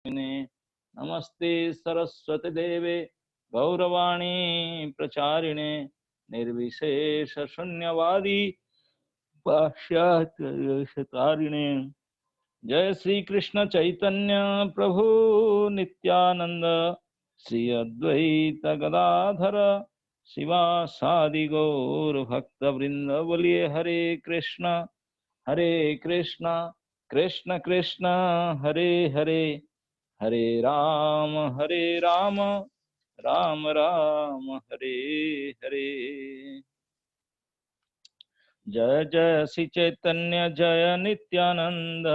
नमस्ते सरस्वती देवे गौरवाणी प्रचारिणे निर्विशेष शून्यवादी पाश्चात्य जय श्री कृष्ण चैतन्य प्रभु नित्यानंद श्री अद्वैत गदाधर शिवासादि गौर भक्त वृंद। बोलिए हरे कृष्ण कृष्ण कृष्ण हरे हरे, हरे राम राम राम हरे हरे। जय जय श्री चैतन्य जय नित्यानंद,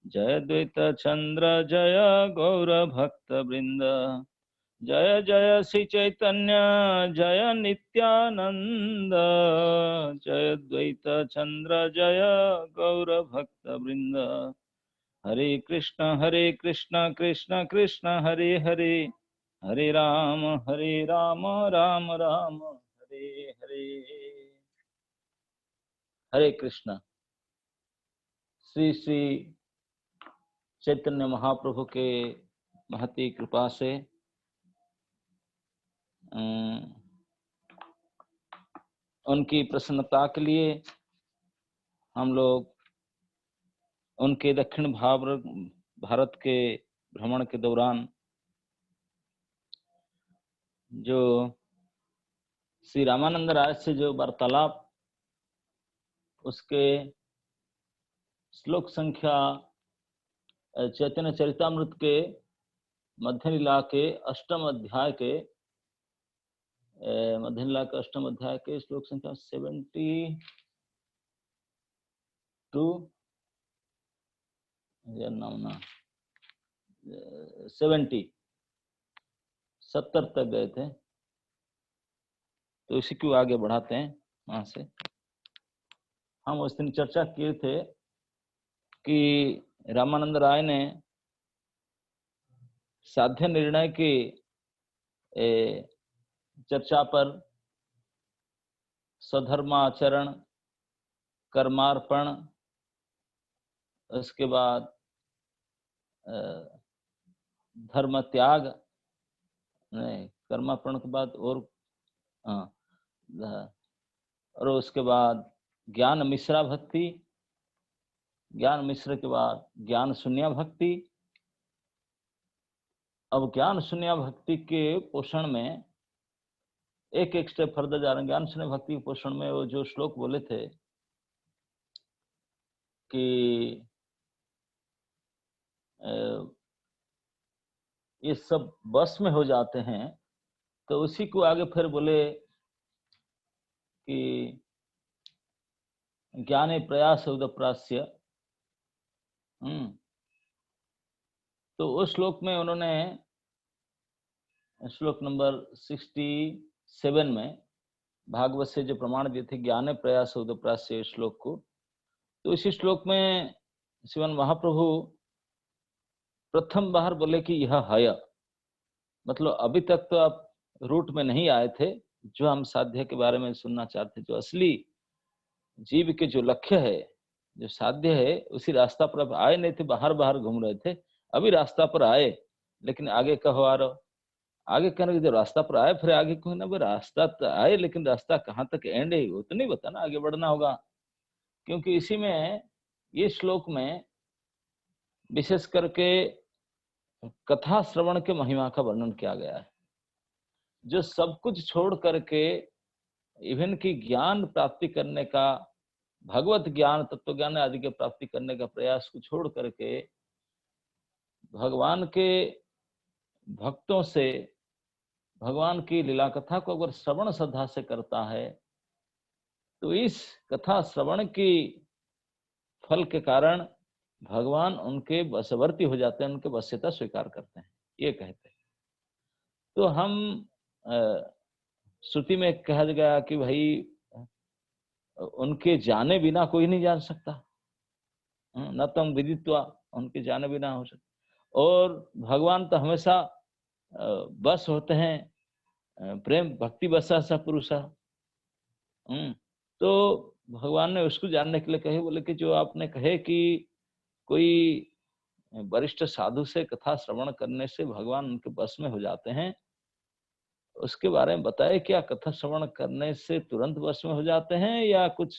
जय द्वैत चंद्र जय गौर भक्त वृंद। जय जय श्री चैतन्य जय नित्यानंद, जय द्वैत चंद्र जय गौर भक्त वृंद। हरे कृष्ण कृष्ण कृष्ण हरे हरे, हरे राम राम राम हरे हरे। हरे कृष्ण। श्री श्री चैतन्य महाप्रभु के महती कृपा से उनकी प्रसन्नता के लिए हम लोग उनके दक्षिण भारत के भ्रमण के दौरान जो श्री रामानंद राय से जो वार्तालाप, उसके श्लोक संख्या चैतन्य चरितामृत के मध्य लीला के अष्टम अध्याय के श्लोक संख्या 72 70 तक गए थे, तो इसी को आगे बढ़ाते हैं। वहां से हम उस दिन चर्चा किए थे कि रामानंद राय ने साध्य निर्णय की चर्चा पर स्वधर्माचरण, कर्मार्पण, उसके बाद धर्म त्याग, नहीं कर्मार्पण के बाद और उसके बाद ज्ञान मिश्रा भक्ति, ज्ञान मिश्र के बाद ज्ञान शून्य भक्ति। अब ज्ञान शून्य भक्ति के पोषण में एक एक स्टेप फर्दर जा रहे हैं। ज्ञान शून्य भक्ति के पोषण में वो जो श्लोक बोले थे कि ये सब बस में हो जाते हैं, तो उसी को आगे फिर बोले कि ज्ञाने प्रयास उदप्रास्य। तो उस श्लोक में उन्होंने श्लोक नंबर 67 में भागवत से जो प्रमाण दिए थे ज्ञाने प्रयास उदप्रास्य श्लोक को, तो इसी श्लोक में श्रीमान महाप्रभु प्रथम बार बोले कि यह हय, मतलब अभी तक तो आप रूट में नहीं आए थे, जो हम साध्य के बारे में सुनना चाहते, जो असली जीव के जो लक्ष्य है, जो साध्य है, उसी रास्ता पर आप आए नहीं थे, बाहर बाहर घूम रहे थे, अभी रास्ता पर आए। लेकिन आगे कहो आ रहा, आगे कहने जो रास्ता पर आए, फिर आगे कहो ना, रास्ता तो आए लेकिन रास्ता कहाँ तक एंड है वो तो नहीं बताना, आगे बढ़ना होगा। क्योंकि इसी में ये श्लोक में विशेष करके कथा श्रवण के महिमा का वर्णन किया गया है। जो सब कुछ छोड़ करके इवन की ज्ञान प्राप्ति करने का, भगवत ज्ञान, तत्व ज्ञान आदि के प्राप्ति करने का प्रयास को छोड़ करके भगवान के भक्तों से भगवान की लीला कथा को अगर श्रवण श्रद्धा से करता है, तो इस कथा श्रवण की फल के कारण भगवान उनके वशवर्ती हो जाते हैं, उनके वश्यता स्वीकार करते हैं, ये कहते हैं। तो हम श्रुति में कहा गया कि भाई उनके जाने बिना कोई नहीं जान सकता, न तम विदित्वा, उनके जाने बिना हो सकता। और भगवान तो हमेशा बस होते हैं, प्रेम भक्ति बसा सा पुरुषा। तो भगवान ने उसको जानने के लिए कहे, बोले कि जो आपने कहे कि कोई वरिष्ठ साधु से कथा श्रवण करने से भगवान उनके बस में हो जाते हैं, उसके बारे में बताए क्या? कथा श्रवण करने से तुरंत वश में हो जाते हैं या कुछ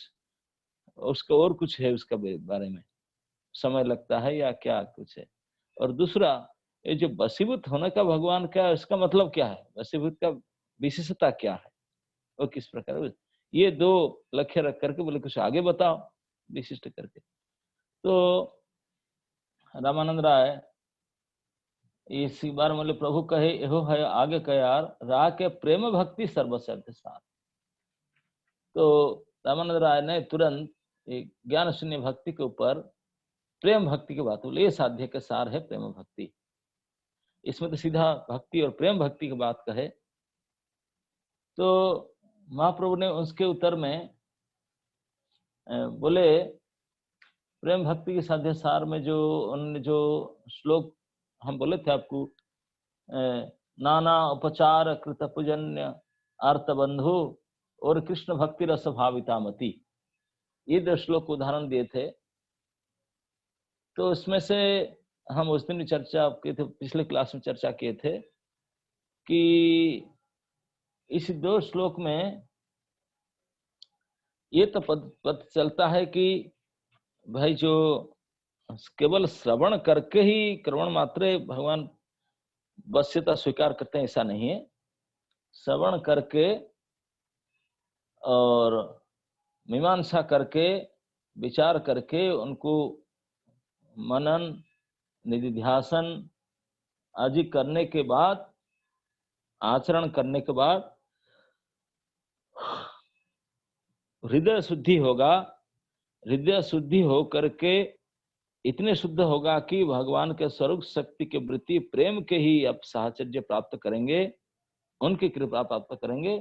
उसका और कुछ है उसका बारे में? समय लगता है या क्या कुछ है? और दूसरा, ये जो वशीभूत होने का भगवान का इसका मतलब क्या है? वशीभूत का विशेषता क्या है? वो किस प्रकार है? ये 2 लक्ष्य रख करके बोले कुछ आगे बताओ विशिष्ट करके। तो रामानंद राय इसी बार बोले प्रभु कहे एहो है आगे कयार रा के प्रेम भक्ति सर्वसिद्ध सार। तो रामानंद राय ने तुरंत ज्ञान शून्य भक्ति के ऊपर प्रेम भक्ति की बात बोले, ये साध्य के सार है प्रेम भक्ति। इसमें तो सीधा भक्ति और प्रेम भक्ति की बात कहे। तो महाप्रभु ने उसके उत्तर में बोले प्रेम भक्ति के साध्य सार में जो उन्होंने जो श्लोक हम बोले थे आपको, नाना उपचार कृत पूजन्य अर्थ बंधु और कृष्ण भक्ति रस भाविता मति, ये 2 श्लोक उदाहरण दिए थे। तो उसमें से हम उस दिन भी चर्चा किए थे, पिछले क्लास में चर्चा किए थे कि इस 2 श्लोक में ये तो पता चलता है कि भाई जो केवल श्रवण करके ही कर्मण मात्र भगवान वश्यता स्वीकार करते हैं, ऐसा नहीं है। श्रवण करके और मीमांसा करके विचार करके उनको मनन निधिध्यासन आदि करने के बाद, आचरण करने के बाद हृदय शुद्धि होगा। हृदय शुद्धि हो करके इतने शुद्ध होगा कि भगवान के स्वरूप शक्ति के वृत्ति प्रेम के ही आप साहचर्य प्राप्त करेंगे, उनकी कृपा प्राप्त करेंगे,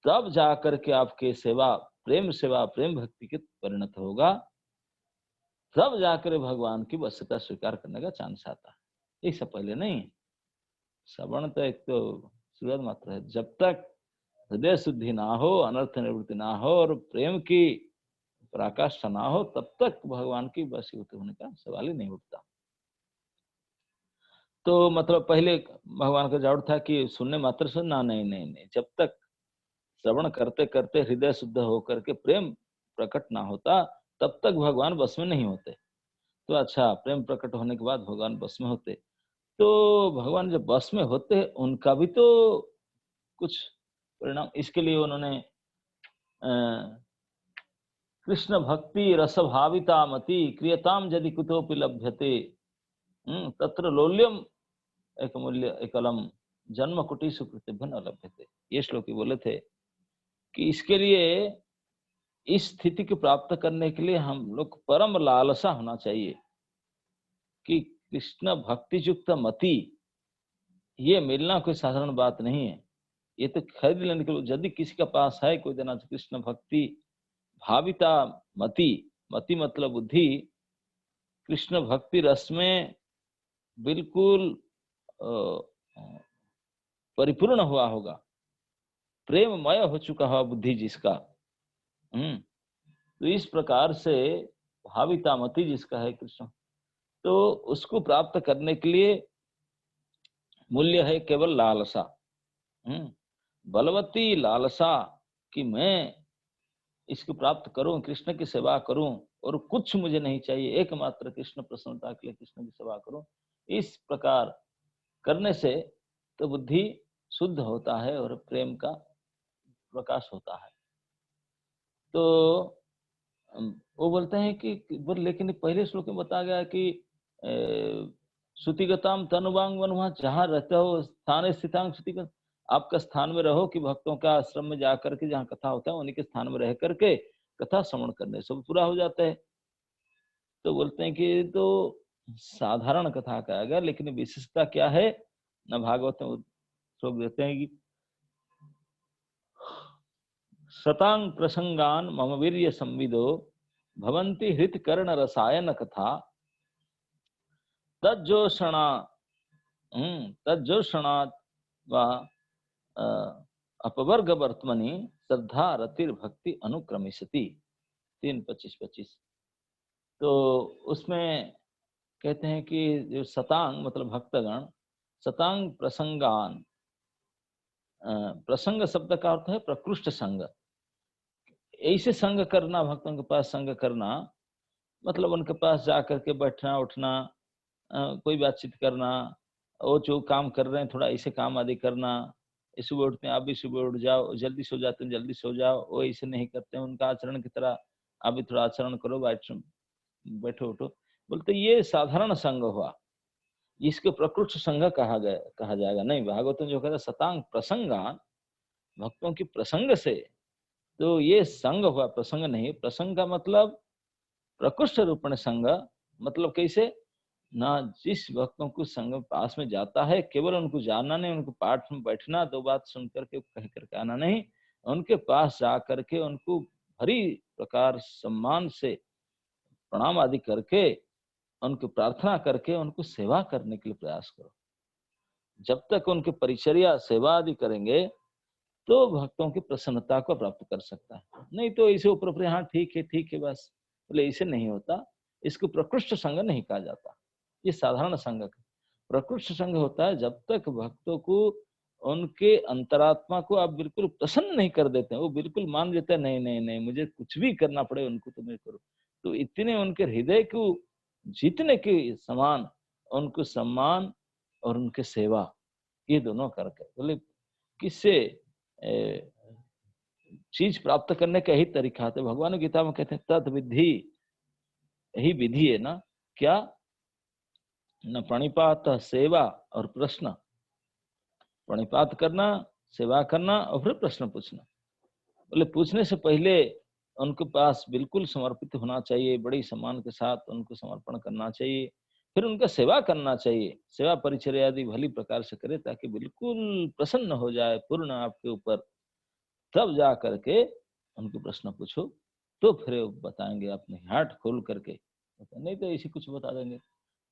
तब जाकर के आपके सेवा प्रेम भक्ति की परिणत होगा, तब जाकर भगवान की वश्यता स्वीकार करने का चांस आता है। इससे पहले नहीं। श्रवण तो एक तो सूरज मात्र है, जब तक हृदय शुद्धि ना हो, अनर्थ निवृत्ति ना हो और प्रेम की पराकाष्ठा ना हो, तब तक भगवान की वशीभूत होने का सवाल ही नहीं उठता। तो मतलब पहले भगवान का जवाब था कि सुनने मात्र से ना, नहीं, जब तक श्रवण करते करते हृदय शुद्ध होकर के प्रेम प्रकट ना होता, तब तक भगवान बस में नहीं होते। तो अच्छा, प्रेम प्रकट होने के बाद भगवान बस में होते। तो भगवान जब बस में होते हैं, उनका भी तो कुछ परिणाम, इसके लिए उन्होंने कृष्ण भक्ति रस भाविता मति क्रियताम यदि कुतोपि लभ्यते तत्र लोल्यम एक मूल्य एकलम जन्म कुटी सुकृतिभ्य न लभ्यते। ये श्लोक बोले थे कि इसके लिए, इस स्थिति को प्राप्त करने के लिए हम लोग परम लालसा होना चाहिए कि कृष्ण भक्ति युक्त मति, ये मिलना कोई साधारण बात नहीं है। ये तो खरीद लेने के लिए, यदि किसी के पास है कोई देना, कृष्ण भक्ति भाविता मति, मति मतलब बुद्धि, कृष्ण भक्ति रस में बिल्कुल परिपूर्ण हुआ होगा, प्रेममय हो चुका हुआ बुद्धि जिसका, तो इस प्रकार से भाविता मति जिसका है कृष्ण, तो उसको प्राप्त करने के लिए मूल्य है केवल लालसा, बलवती लालसा कि मैं इसको प्राप्त करूं, कृष्ण की सेवा करूं और कुछ मुझे नहीं चाहिए, एकमात्र कृष्ण प्रसन्नता के लिए कृष्ण की सेवा करूं। इस प्रकार करने से तो बुद्धि शुद्ध होता है और प्रेम का प्रकाश होता है। तो वो बोलते हैं कि लेकिन पहले श्लोक में बताया गया कि श्रुतिगताम तनुवांग वनुहा, जहाँ रहते हो स्थान स्थितांग श्रुतिगत, आपका स्थान में रहो कि भक्तों का आश्रम में जाकर के जहाँ कथा होता है उन्हीं के स्थान में रह करके कथा श्रवण करने सब पूरा हो जाता है। तो बोलते हैं कि तो साधारण कथा कहा गया, लेकिन विशेषता क्या है न, भागवत में श्लोक देते हैं कि शतांग प्रसंगान मम वीर्य संविदो भवंती हृत कर्ण रसायन कथा तज्जोषणा तज्जोषणात् वा अपवर्ग वर्तमनि श्रद्धा रतिर भक्ति अनुक्रमिष्यति। 3:25-25। तो उसमें कहते हैं कि जो सतांग मतलब भक्तगण, सतांग प्रसंगान, प्रसंग शब्द का अर्थ है प्रकृष्ट संग। ऐसे संग करना, भक्तों के पास संग करना मतलब उनके पास जा करके बैठना उठना, कोई बातचीत करना, वो जो काम कर रहे हैं थोड़ा ऐसे काम आदि करना। ये सुबह उठते हैं, आप भी सुबह उठ जाओ, जल्दी सो जाते हैं जल्दी सो जाओ, वो ऐसे नहीं करते हैं उनका आचरण की तरह आप भी थोड़ा आचरण करो, बैठो उठो। बोलते ये साधारण संग हुआ, इसके प्रकृष्ट संग कहा जाएगा नहीं। भागवतम जो कहता है सतांग प्रसंगान, भक्तों की प्रसंग से, तो ये संग हुआ, प्रसंग नहीं। प्रसंग का मतलब प्रकृष्ट रूपण संग, मतलब कैसे ना, जिस भक्तों को संग पास में जाता है केवल उनको जानना नहीं, उनको पाठ में बैठना, दो बात सुन करके कह करके आना नहीं, उनके पास जा करके उनको भरी प्रकार सम्मान से प्रणाम आदि करके, उनको प्रार्थना करके उनको सेवा करने के लिए प्रयास करो। जब तक उनकी परिचर्या सेवा आदि करेंगे तो भक्तों की प्रसन्नता को प्राप्त कर सकता है। नहीं तो इसे ऊपर ऊपर हाँ ठीक है बस, बोले इसे नहीं होता। इसको प्रकृष्ट संग नहीं कहा जाता, ये साधारण संग है। प्रकृष्ट संग होता है जब तक भक्तों को उनके अंतरात्मा को आप बिल्कुल प्रसन्न नहीं कर देते हैं, वो बिल्कुल मान लेते हैं नहीं नहीं नहीं मुझे कुछ भी करना पड़े उनको तो मैं करूँ। तो इतने उनके हृदय को जीतने के समान उनको सम्मान और उनके सेवा, ये दोनों करके बोले किससे चीज प्राप्त करने का यही तरीका है। तो भगवान गीता में कहते हैं तद विधि, यही विधि है ना, क्या न प्रणिपात सेवा और प्रश्न, प्रणिपात करना, सेवा करना और फिर प्रश्न पूछना। बोले पूछने से पहले उनके पास बिल्कुल समर्पित होना चाहिए, बड़ी सम्मान के साथ उनको समर्पण करना चाहिए, फिर उनका सेवा करना चाहिए, सेवा परिचर्या आदि भली प्रकार से करे ताकि बिल्कुल प्रसन्न हो जाए पूर्ण आपके ऊपर, तब जा करके उनको प्रश्न पूछो, तो फिर वो बताएंगे अपने हार्ट खोल करके। नहीं तो ऐसे कुछ बता देंगे।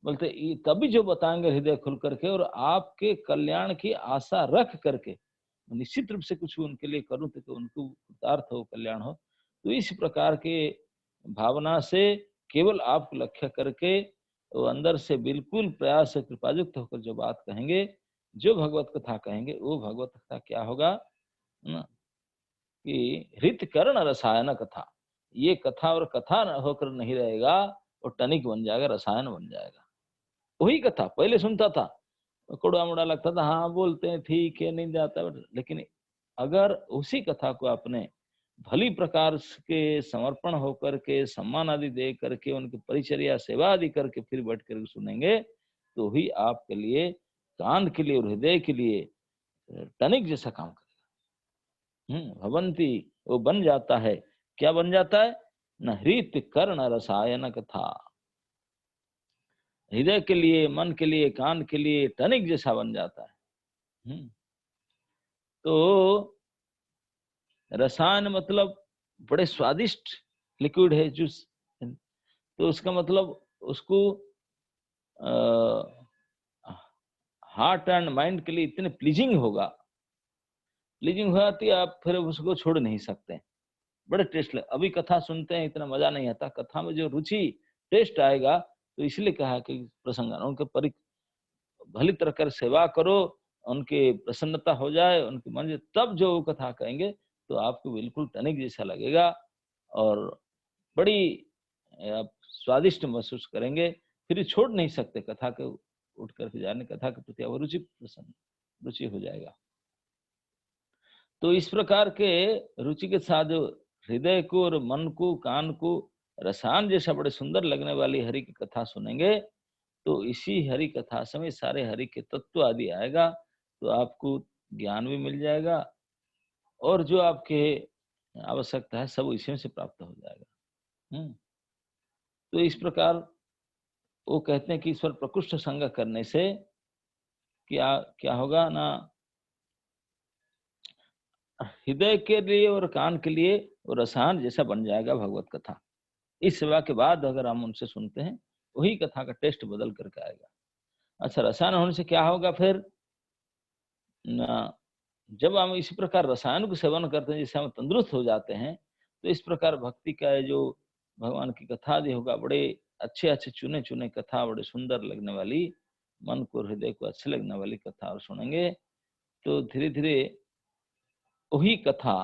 बोलते तभी जो बताएंगे हृदय खुल करके और आपके कल्याण की आशा रख करके, निश्चित रूप से कुछ उनके लिए करूं तो उनको कृतार्थ हो, कल्याण हो। तो इस प्रकार के भावना से केवल आपको लक्ष्य करके वो अंदर से बिल्कुल प्रयास से कृपायुक्त होकर जो बात कहेंगे, जो भगवत कथा कहेंगे, वो भगवत कथा क्या होगा ना, कि हृत कर्ण रसायन कथा। ये कथा और कथा होकर नहीं रहेगा, वो टनिक बन जाएगा, रसायन बन जाएगा। वही कथा पहले सुनता था, कड़वा मुड़ा लगता था, हाँ बोलते हैं ठीक है नहीं जाता, लेकिन अगर उसी कथा को आपने भली प्रकार के समर्पण होकर के सम्मान आदि दे करके उनकी परिचर्या सेवा आदि करके फिर बैठ कर सुनेंगे, तो ही आपके लिए, कान के लिए और हृदय के लिए टनिक जैसा काम करेगा। भवंती, वो बन जाता है। क्या बन जाता है न, हृत कर्ण रसायन कथा, हृदय के लिए, मन के लिए, कान के लिए टनिक जैसा बन जाता है। तो रसायन मतलब बड़े स्वादिष्ट लिक्विड है जूस, तो उसका मतलब उसको हार्ट एंड माइंड के लिए इतने प्लीजिंग होगा, प्लीजिंग हो जाती है, आप फिर उसको छोड़ नहीं सकते। बड़े टेस्ट लगे, अभी कथा सुनते हैं इतना मजा नहीं आता, कथा में जो रुचि टेस्ट आएगा, तो इसलिए कहा कि प्रसंग उनके भली तरह कर सेवा करो, उनकी प्रसन्नता हो जाए, उनकी मन, तब जो वो कथा कहेंगे तो आपको बिल्कुल टनिक जैसा लगेगा और बड़ी आप स्वादिष्ट महसूस करेंगे, फिर छोड़ नहीं सकते कथा के, उठ करके जाने कथा के प्रति अभिरुचि, प्रसन्न रुचि हो जाएगा। तो इस प्रकार के रुचि के साथ जो हृदय को और मन को, कान को रसायन जैसा बड़े सुंदर लगने वाली हरि की कथा सुनेंगे, तो इसी हरि कथा समय सारे हरि के तत्व आदि आएगा, तो आपको ज्ञान भी मिल जाएगा और जो आपके आवश्यकता है सब इसी में से प्राप्त हो जाएगा। तो इस प्रकार वो कहते हैं कि ईश्वर प्रकृष्ट संग करने से क्या क्या होगा ना, हृदय के लिए और कान के लिए वो रसायन जैसा बन जाएगा भगवत कथा। इस सेवा के बाद अगर हम उनसे सुनते हैं, वही कथा का टेस्ट बदल करके आएगा। अच्छा, रसायन होने से क्या होगा फिर ना, जब हम इसी प्रकार रसायन को सेवन करते हैं जिससे हम तंदुरुस्त हो जाते हैं, तो इस प्रकार भक्ति का जो भगवान की कथा जो होगा, बड़े अच्छे अच्छे चुने चुने कथा, बड़े सुंदर लगने वाली, मन को हृदय को अच्छी लगने वाली कथा और सुनेंगे, तो धीरे धीरे वही कथा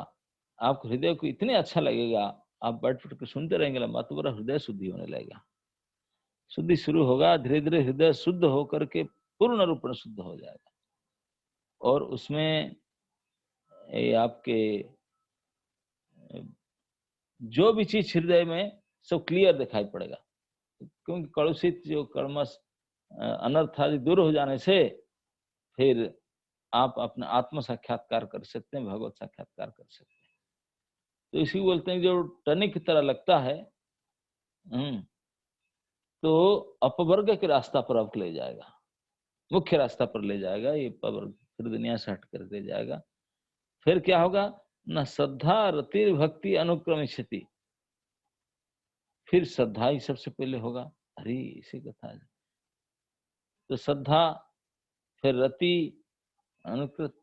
आपको हृदय को इतने अच्छा लगेगा, आप बैठ बैठ के सुनते रहेंगे, लंबा तो पूरा हृदय शुद्धि होने लगेगा। शुद्धि शुरू होगा, धीरे धीरे हृदय शुद्ध होकर के पूर्ण रूप में शुद्ध हो जाएगा, और उसमें ये आपके जो भी चीज हृदय में सब क्लियर दिखाई पड़ेगा, क्योंकि कलुषित जो कर्मश अनर्थ आदि दूर हो जाने से फिर आप अपना आत्म साक्षात्कार कर सकते हैं, भगवत साक्षात्कार कर सकते हैं। तो इसी बोलते हैं जो टनिक की तरह लगता है, तो अपवर्ग के रास्ता पर आपको ले जाएगा, मुख्य रास्ता पर ले जाएगा, ये अपवर्ग फिर दुनिया से हट कर ले जाएगा। फिर क्या होगा न श्रद्धा रतिर भक्ति अनुक्रमिष्यति, फिर श्रद्धा ही सबसे पहले होगा। अरे इसी कथा है, तो श्रद्धा, फिर रति, अनुकृत,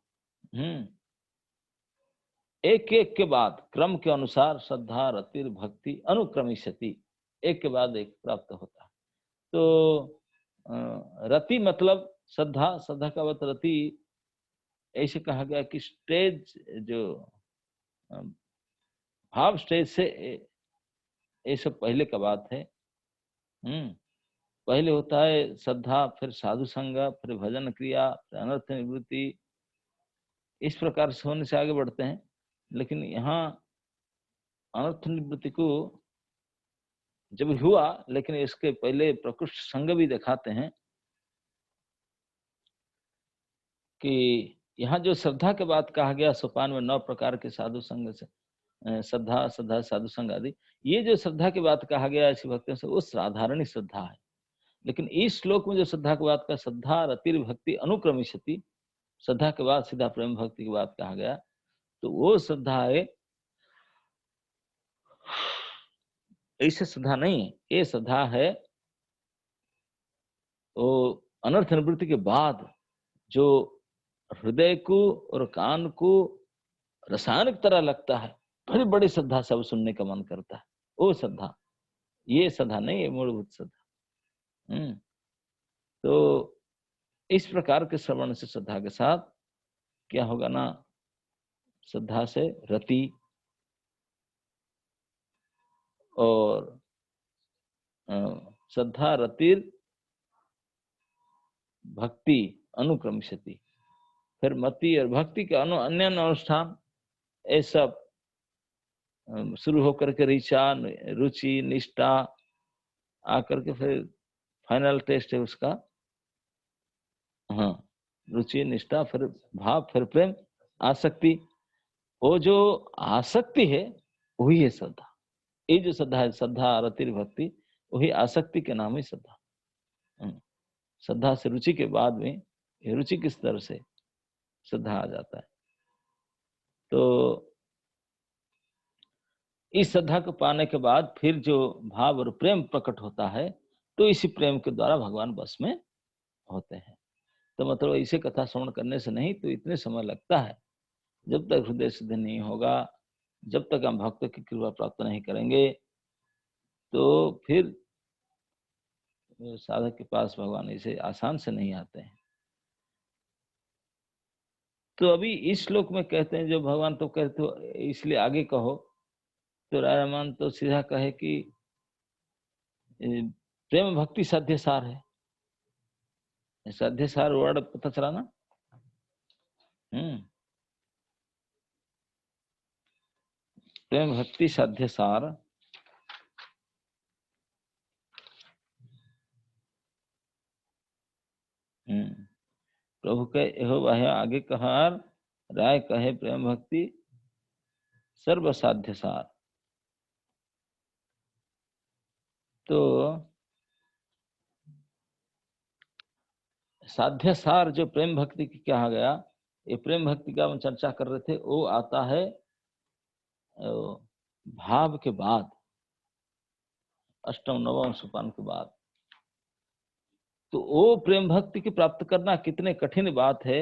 एक एक के बाद क्रम के अनुसार श्रद्धा रतिर भक्ति अनुक्रमिष्यति, एक के बाद एक प्राप्त होता है। तो रति मतलब श्रद्धा, श्रद्धा का अर्थ रति, ऐसे कहा गया कि स्टेज जो भाव स्टेज से ये सब पहले का बात है। पहले होता है श्रद्धा, फिर साधु संग, फिर भजन क्रिया, फिर अनर्थ निवृत्ति, इस प्रकार से होने से आगे बढ़ते हैं। लेकिन यहाँ अनर्थ निवृत्ति को जब हुआ, लेकिन इसके पहले प्रकृष्ट संग भी दिखाते हैं कि यहाँ जो श्रद्धा के बात कहा गया, सोपान में 9 प्रकार के साधु संग से श्रद्धा, श्रद्धा साधु संग आदि, ये जो श्रद्धा की बात कहा गया ऐसी भक्तियों से, वो साधारण श्रद्धा है। लेकिन इस श्लोक में जो श्रद्धा की बात का, श्रद्धा रतिर भक्ति अनुक्रमिष्यति, श्रद्धा के बाद सीधा प्रेम भक्ति की बात कहा गया, तो वो श्रद्धा है, ऐसे श्रद्धा नहीं है, ये श्रद्धा है वो अनर्थ निवृत्ति के बाद जो हृदय को और कान को रसायनिक तरह लगता है, बड़ी बड़ी श्रद्धा सब सुनने का मन करता है, वो श्रद्धा, ये श्रद्धा नहीं है मूलभूत श्रद्धा। तो इस प्रकार के श्रवण से श्रद्धा के साथ क्या होगा ना, श्रद्धा से रति और श्रद्धा रतिर भक्ति अनुक्रमिष्यति, फिर मति और भक्ति के अन्य अनुष्ठान, ये सब शुरू होकर के ऋचा, रुचि, निष्ठा आकर के फिर फाइनल टेस्ट है उसका, हाँ, रुचि, निष्ठा, फिर भाव, फिर प्रेम, आसक्ति। वो जो आसक्ति है वही है श्रद्धा। ये जो श्रद्धा है, श्रद्धा रतिर भक्ति, वही आसक्ति के नाम ही श्रद्धा। श्रद्धा से रुचि के बाद में रुचि किस तरह से श्रद्धा आ जाता है। तो इस श्रद्धा को पाने के बाद फिर जो भाव और प्रेम प्रकट होता है, तो इसी प्रेम के द्वारा भगवान बस में होते हैं। तो मतलब इसे कथा श्रवण करने से नहीं, तो इतने समय लगता है, जब तक हृदय सिद्ध नहीं होगा, जब तक हम भक्त की कृपा प्राप्त नहीं करेंगे, तो फिर साधक के पास भगवान इसे आसान से नहीं आते हैं। तो अभी इस श्लोक में कहते हैं, जो भगवान तो कहते हो इसलिए आगे कहो, तो रायमान तो सीधा कहे कि प्रेम भक्ति साध्य सार है। साध्य सार वर्ड पता चला ना। प्रेम भक्ति साध्य सार, प्रभु के एहो वह आगे कहा, राय कहे प्रेम भक्ति सर्व साध्य सार। तो साध्य सार जो प्रेम भक्ति की कहा गया, ये प्रेम भक्ति का हम चर्चा कर रहे थे, वो आता है भाव के बाद, अष्टम नवम सोपान के बाद। तो वो प्रेम भक्ति की प्राप्त करना कितने कठिन बात है,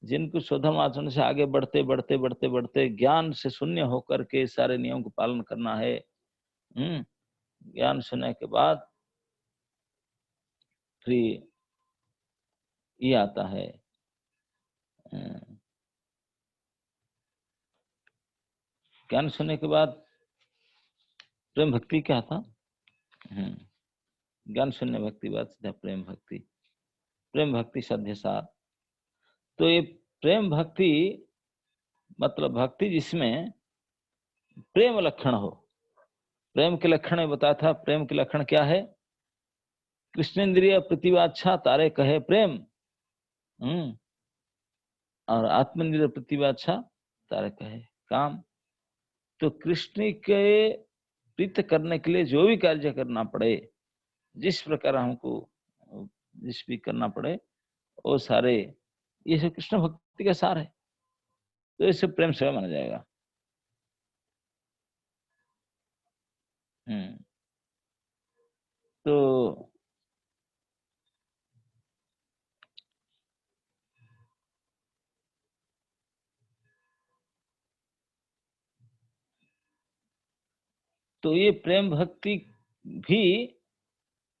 जिनको शोधम आचरण से आगे बढ़ते बढ़ते बढ़ते बढ़ते ज्ञान से शून्य होकर के सारे नियम को पालन करना है। ज्ञान सुनने के बाद फिर ये आता है ज्ञान सुनने के बाद प्रेम भक्ति क्या था। ज्ञान शून्य भक्ति बात सीधा प्रेम भक्ति, प्रेम भक्ति साध्य सार। तो ये प्रेम भक्ति मतलब भक्ति जिसमें प्रेम लक्षण हो। प्रेम के लक्षण में बताया था, प्रेम के लक्षण क्या है? कृष्णेन्द्रिय प्रतिवाच्छा तारे कहे प्रेम, और आत्मनिर्भर प्रतिवाच्छा तारे कहे काम। तो कृष्ण के प्रीत करने के लिए जो भी कार्य करना पड़े, जिस प्रकार हमको जिस भी करना पड़े, वो सारे ये सब कृष्ण भक्ति का सार है। तो इसे प्रेम सेवा माना जाएगा। तो ये प्रेम भक्ति भी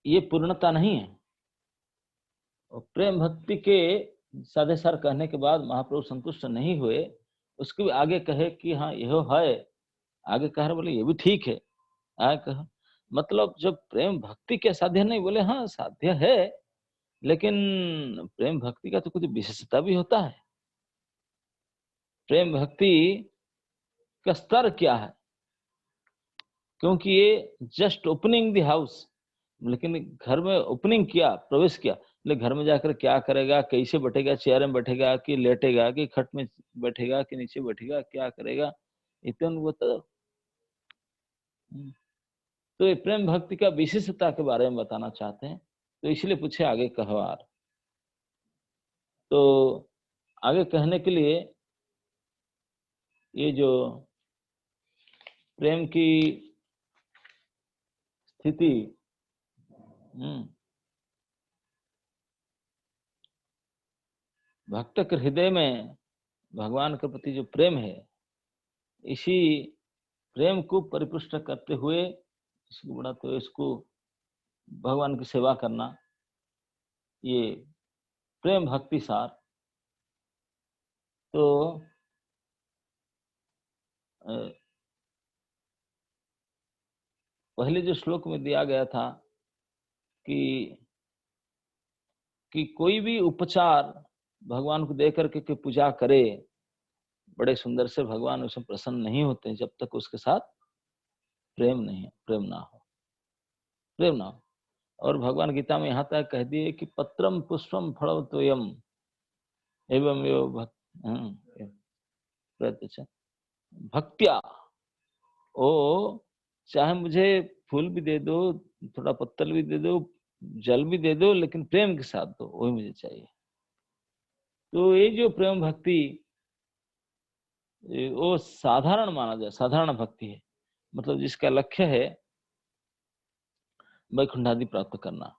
ये पूर्णता नहीं है। और प्रेम भक्ति के साधे सार कहने के बाद महाप्रभु संतुष्ट नहीं हुए, उसके भी आगे कहे कि हाँ यह है। आगे कह रहे, बोले ये भी ठीक है। आगे कहा मतलब जब प्रेम भक्ति के साध्य नहीं, बोले हाँ साध्य है, लेकिन प्रेम भक्ति का तो कुछ विशेषता भी होता है। प्रेम भक्ति का स्तर क्या है? क्योंकि ये जस्ट ओपनिंग द हाउस, लेकिन घर में ओपनिंग किया, प्रवेश किया, लेकिन घर में जाकर क्या करेगा, कैसे बैठेगा, चेयर में बैठेगा कि लेटेगा कि खट में बैठेगा कि नीचे बैठेगा, क्या करेगा, इतना वो तो ये प्रेम भक्ति का विशिष्टता के बारे में बताना चाहते हैं, तो इसलिए पूछे आगे कहवार। तो आगे कहने के लिए ये जो प्रेम की स्थिति, भक्त के हृदय में भगवान के प्रति जो प्रेम है, इसी प्रेम को परिपुष्ट करते हुए इसको बढ़ाते हुए इसको भगवान की सेवा करना, ये प्रेम भक्ति सार। तो पहले जो श्लोक में दिया गया था कि कोई भी उपचार भगवान को देकर के पूजा करे, बड़े सुंदर से भगवान उसमें प्रसन्न नहीं होते जब तक उसके साथ प्रेम ना हो। और भगवान गीता में यहाँ तक कह दिए कि पत्रम पुष्पम फलम तोयम एवं भक्त्या, ओ चाहे मुझे फूल भी दे दो, थोड़ा पत्तल भी दे दो, जल भी दे दो, लेकिन प्रेम के साथ दो, वही मुझे चाहिए। तो ये जो प्रेम भक्ति वो साधारण माना जाए, साधारण भक्ति है, मतलब जिसका लक्ष्य है वैकुंठादि प्राप्त करना।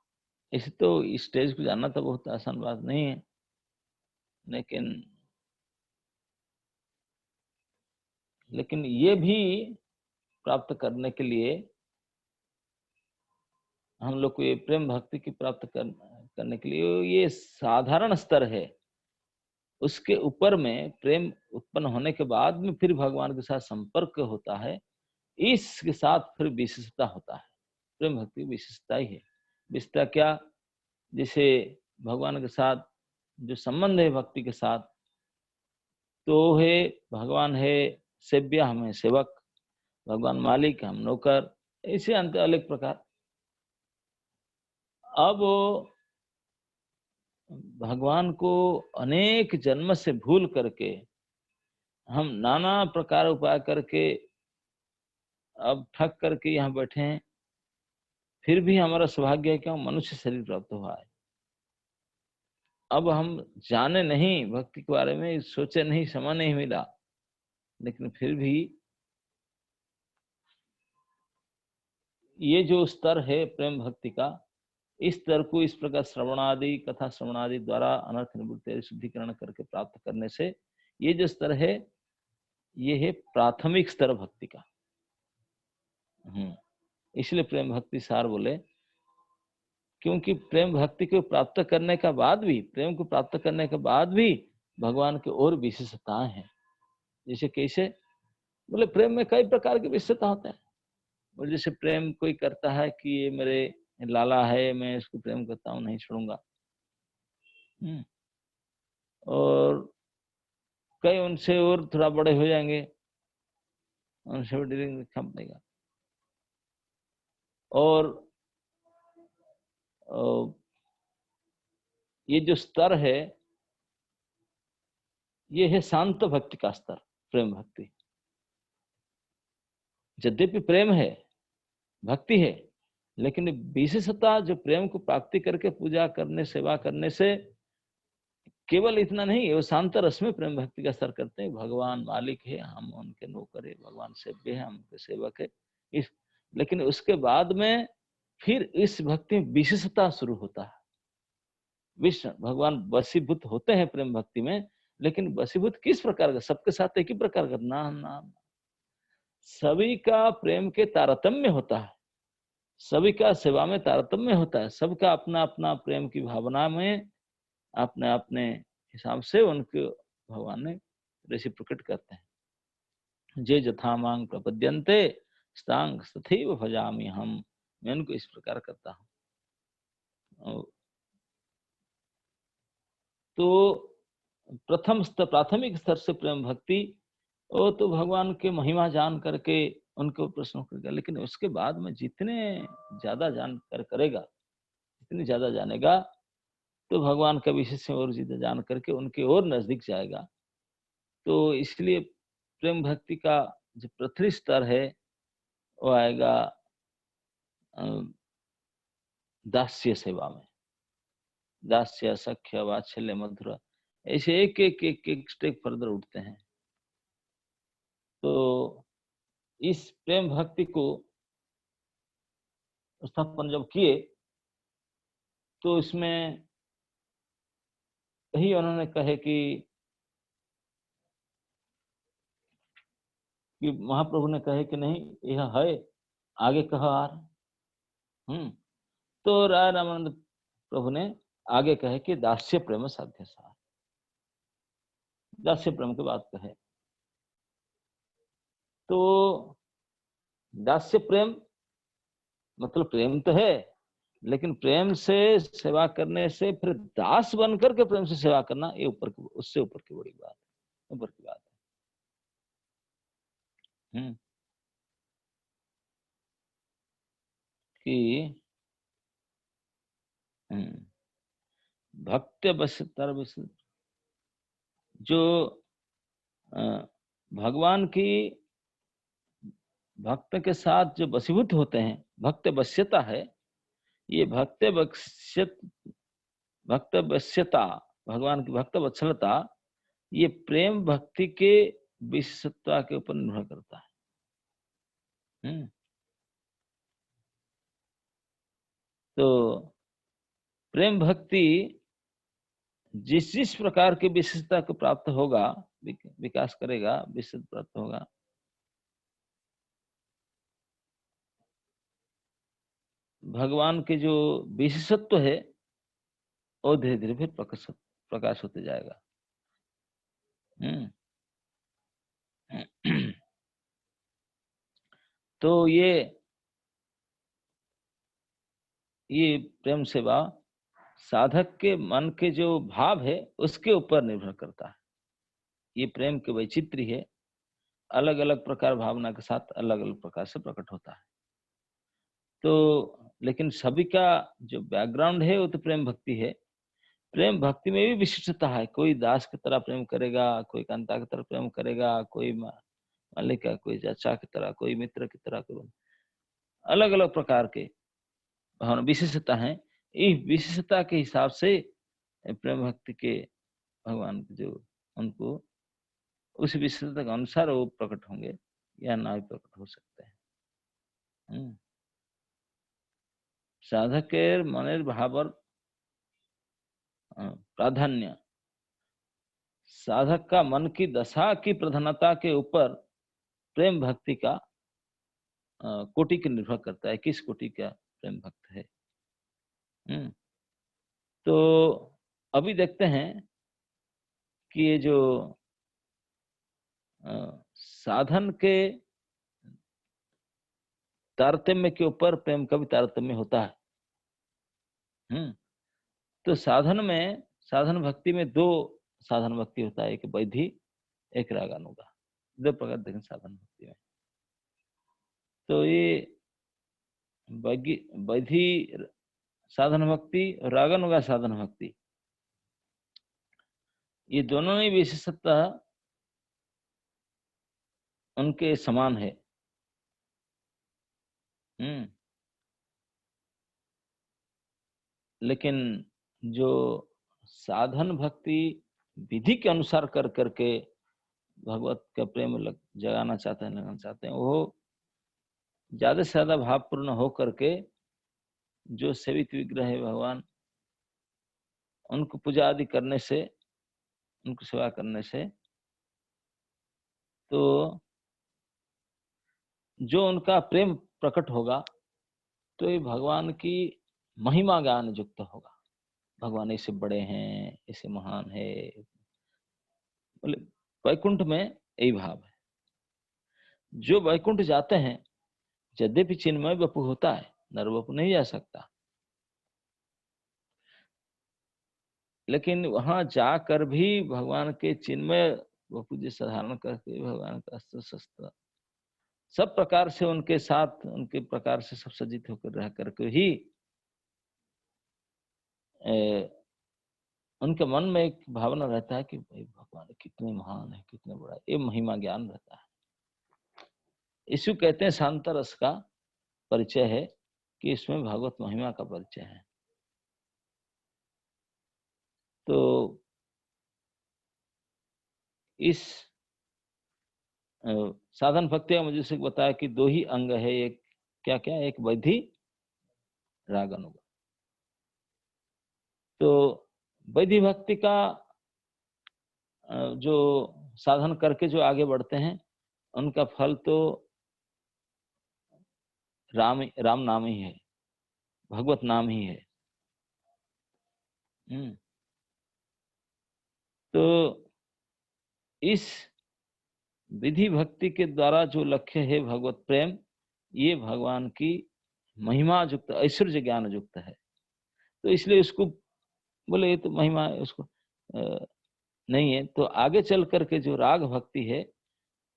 इसे तो इस स्टेज पे जाना तो बहुत आसान बात नहीं है, लेकिन ये भी प्राप्त करने के लिए हम लोग को ये प्रेम भक्ति की प्राप्त करने के लिए ये साधारण स्तर है। उसके ऊपर में प्रेम उत्पन्न होने के बाद में फिर भगवान के साथ संपर्क होता है, इसके साथ फिर विशेषता होता है। प्रेम भक्ति विशेषता ही है। विशेषता क्या? जैसे भगवान के साथ जो संबंध है भक्ति के साथ, तो है भगवान है सेव्य, हम है सेवक, भगवान मालिक, हम नौकर, ऐसे अंत अलग प्रकार। अब भगवान को अनेक जन्म से भूल करके हम नाना प्रकार उपाय करके अब थक करके यहाँ बैठे हैं, फिर भी हमारा सौभाग्य है कि हम मनुष्य शरीर प्राप्त हुआ है। अब हम जाने नहीं भक्ति के बारे में, सोचे नहीं, समय नहीं मिला, लेकिन फिर भी ये जो स्तर है प्रेम भक्ति का, इस स्तर को इस प्रकार श्रवणादि, कथा श्रवणादि द्वारा अनर्थ निवृत्ति शुद्धिकरण करके प्राप्त करने से ये जो स्तर है, ये है प्राथमिक स्तर भक्ति का। इसलिए प्रेम भक्ति सार बोले। क्योंकि प्रेम भक्ति को प्राप्त करने का बाद भी, प्रेम को प्राप्त करने के बाद भी भगवान की और विशेषताएं हैं। जैसे कैसे, बोले प्रेम में कई प्रकार की विशेषता होते हैं। और जैसे प्रेम कोई करता है कि ये मेरे लाला है, मैं इसको प्रेम करता हूँ, नहीं छोड़ूंगा। और कई उनसे और थोड़ा बड़े हो जाएंगे, उनसे भी डीलिंग रखना पड़ेगा। और ये जो स्तर है, ये है शांत भक्ति का स्तर, प्रेम भक्ति। यद्यपि प्रेम है, भक्ति है, लेकिन विशेषता जो प्रेम को प्राप्ति करके पूजा करने, सेवा करने से केवल इतना नहीं, वो शांत रस में प्रेम भक्ति का स्तर करते हैं। भगवान मालिक है, हम उनके नौकर है, भगवान सेव्य है, हम उनके सेवक है। इस लेकिन उसके बाद में फिर इस भक्ति में विशेषता शुरू होता है। विष्णु भगवान वशीभूत होते हैं प्रेम भक्ति में, लेकिन वशीभूत किस प्रकार का? सबके साथ एक ही प्रकार का ना, सभी का प्रेम के तारतम्य होता है, सभी का सेवा में तारतम्य होता है, सबका अपना अपना प्रेम की भावना में अपने अपने हिसाब से उनको भगवान ने रेसिप्रोकेट करते हैं। जे जथा मांग प्रपद्यन्ते स्तांग तथैव भजामि हम, मैं उनको इस प्रकार करता हूँ। तो प्रथम स्तर, प्राथमिक स्तर से प्रेम भक्ति, वो तो भगवान के महिमा जान करके उनको प्रश्न करेगा। लेकिन उसके बाद में जितने ज्यादा जानकर करेगा, जितनी ज्यादा जानेगा, तो भगवान का विषय से और ज्यादा जान करके उनके और नजदीक जाएगा। तो इसलिए प्रेम भक्ति का जो पृथ्वी स्तर है, वो आएगा दास्य सेवा में। दास्य, सख्य, वात्सल्य, मधुर, ऐसे एक एक एक एक स्टेप फर्दर उठते हैं। तो इस प्रेम भक्ति को स्थापन जब किए, तो इसमें यही उन्होंने कहे कि महाप्रभु ने कहे कि नहीं, यह है, आगे कहा आर। तो राय रामानंद प्रभु ने आगे कहे कि दास्य प्रेम साध्य सार, दास्य प्रेम की बात कहे। तो दास्य प्रेम मतलब प्रेम तो है, लेकिन प्रेम से सेवा करने से फिर दास बनकर के प्रेम से सेवा करना, ये ऊपर की, उससे ऊपर की बड़ी बात है, ऊपर की बात है। कि भक्त बसतर जो भगवान की भक्त के साथ जो वशीभूत होते हैं, भक्त वश्यता है, ये भक्त वश्यता, भगवान की भक्त वत्सलता, ये प्रेम भक्ति के विशेषता के ऊपर निर्भर करता है। तो प्रेम भक्ति जिस जिस प्रकार की विशेषता को प्राप्त होगा, विकास करेगा, विशेष प्राप्त होगा, भगवान के जो विशेषत्व है वो धीरे धीरे फिर प्रकाश होते जाएगा। तो ये प्रेम सेवा साधक के मन के जो भाव है उसके ऊपर निर्भर करता है। ये प्रेम के वैचित्र्य है, अलग अलग प्रकार भावना के साथ अलग अलग प्रकार से प्रकट होता है। तो लेकिन सभी का जो बैकग्राउंड है वो तो प्रेम भक्ति है। प्रेम भक्ति में भी विशिष्टता है, कोई दास की तरह प्रेम करेगा, कोई कांता की तरह प्रेम करेगा, कोई मालिक का, कोई चाचा की तरह, कोई मित्र की तरह, कोई अलग अलग प्रकार के भावना विशेषता है। इस विशेषता के हिसाब से प्रेम भक्ति के भगवान जो उनको उस विशेषता के अनुसार वो प्रकट होंगे या ना भी प्रकट हो सकते हैं। साधकेर मनेर भावर प्राधान्य, साधक का मन की दशा की प्रधानता के ऊपर प्रेम भक्ति का कोटि के निर्भर करता है, किस कोटि का प्रेम भक्त है। तो अभी देखते हैं कि ये जो साधन के तारतम्य के ऊपर प्रेम का भी तारतम्य होता है। तो साधन भक्ति में दो साधन भक्ति होता है, एक वैधि, एक रागानुगा, दो प्रकार देखें साधन भक्ति में। तो ये वैधि साधन भक्ति और रागानुगा साधन भक्ति, ये दोनों ही विशेषता उनके समान है। लेकिन जो साधन भक्ति विधि के अनुसार कर करके भगवत का प्रेम जगाना चाहते हैं, लगाना चाहते हैं, वो ज्यादा से ज्यादा भावपूर्ण हो करके जो सेवित विग्रह है भगवान, उनको पूजा आदि करने से, उनको सेवा करने से, तो जो उनका प्रेम प्रकट होगा तो ये भगवान की महिमा ज्ञान युक्त होगा। भगवान ऐसे बड़े हैं, ऐसे महान है, बोले वैकुंठ में यही भाव है। जो वैकुंठ जाते हैं, यद्यपि चिन्मय वपु होता है, नर वपु नहीं जा सकता, लेकिन वहां जाकर भी भगवान के चिन्मय वपु जैसे धारण करके भगवान का अस्त्र शस्त्र सब प्रकार से उनके साथ, उनके प्रकार से सब सज्जित होकर रह करके ही उनके मन में एक भावना रहता है कि भाई भगवान कितने महान है, कितने बड़ा है, ये महिमा ज्ञान रहता है। इसको कहते हैं शांत रस का परिचय है, कि इसमें भगवत महिमा का परिचय है। तो इस साधन भक्ति का मुझे से बताया कि दो ही अंग है, एक क्या क्या, एक वैधि, राग अनुगा। तो वैधि भक्ति का जो साधन करके जो आगे बढ़ते हैं, उनका फल तो राम नाम ही है, भगवत नाम ही है। तो इस विधि भक्ति के द्वारा जो लक्ष्य है भगवत प्रेम, ये भगवान की महिमा युक्त, ऐश्वर्य ज्ञान युक्त है। तो इसलिए उसको बोले ये तो महिमा है, उसको नहीं है। तो आगे चल करके जो राग भक्ति है,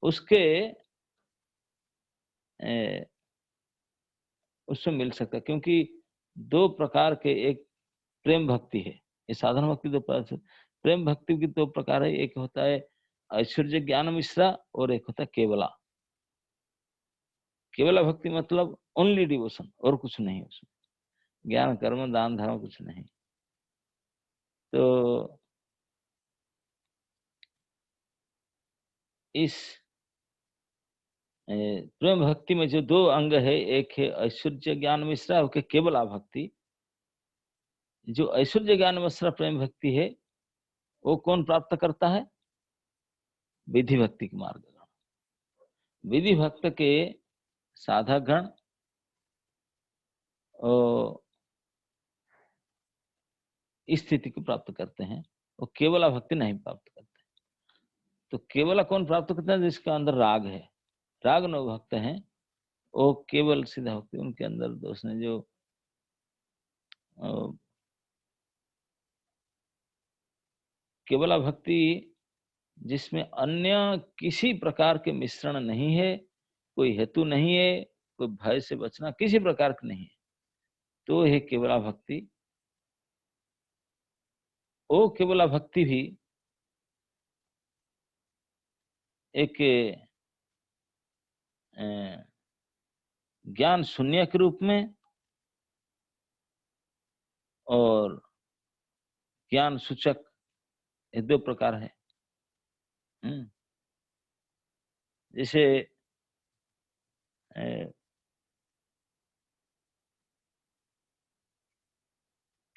उसके उसमें मिल सकता है, क्योंकि दो प्रकार के, एक प्रेम भक्ति है, ये साधन भक्ति दो प्रकार से, प्रेम भक्ति की दो प्रकार है, एक होता है ऐश्वर्य ज्ञान मिश्रा और एक होता है केवला। केवला भक्ति मतलब ओनली डिवोशन, और कुछ नहीं उसमें, ज्ञान कर्म दान धर्म कुछ नहीं। तो इस प्रेम भक्ति में जो दो अंग है, एक है ऐश्वर्य ज्ञान मिश्रा, एक है केवला भक्ति। जो ऐश्वर्य ज्ञान मिश्रा प्रेम भक्ति है, वो कौन प्राप्त करता है? विधि भक्ति के मार्ग। विधि भक्त के साधक गण इस स्थिति को प्राप्त करते हैं, वो केवला भक्ति नहीं प्राप्त करते। तो केवला कौन प्राप्त करता है? जिसके अंदर राग है, राग न भक्त हैं, वो केवल सीधा भक्ति, उनके अंदर दोष ने जो केवला भक्ति जिसमें अन्य किसी प्रकार के मिश्रण नहीं है, कोई हेतु नहीं है, कोई भय से बचना किसी प्रकार का नहीं है, तो है केवला भक्ति। वो केवला भक्ति भी एक ज्ञान शून्य के रूप में और ज्ञान सूचक, ये दो प्रकार है। जैसे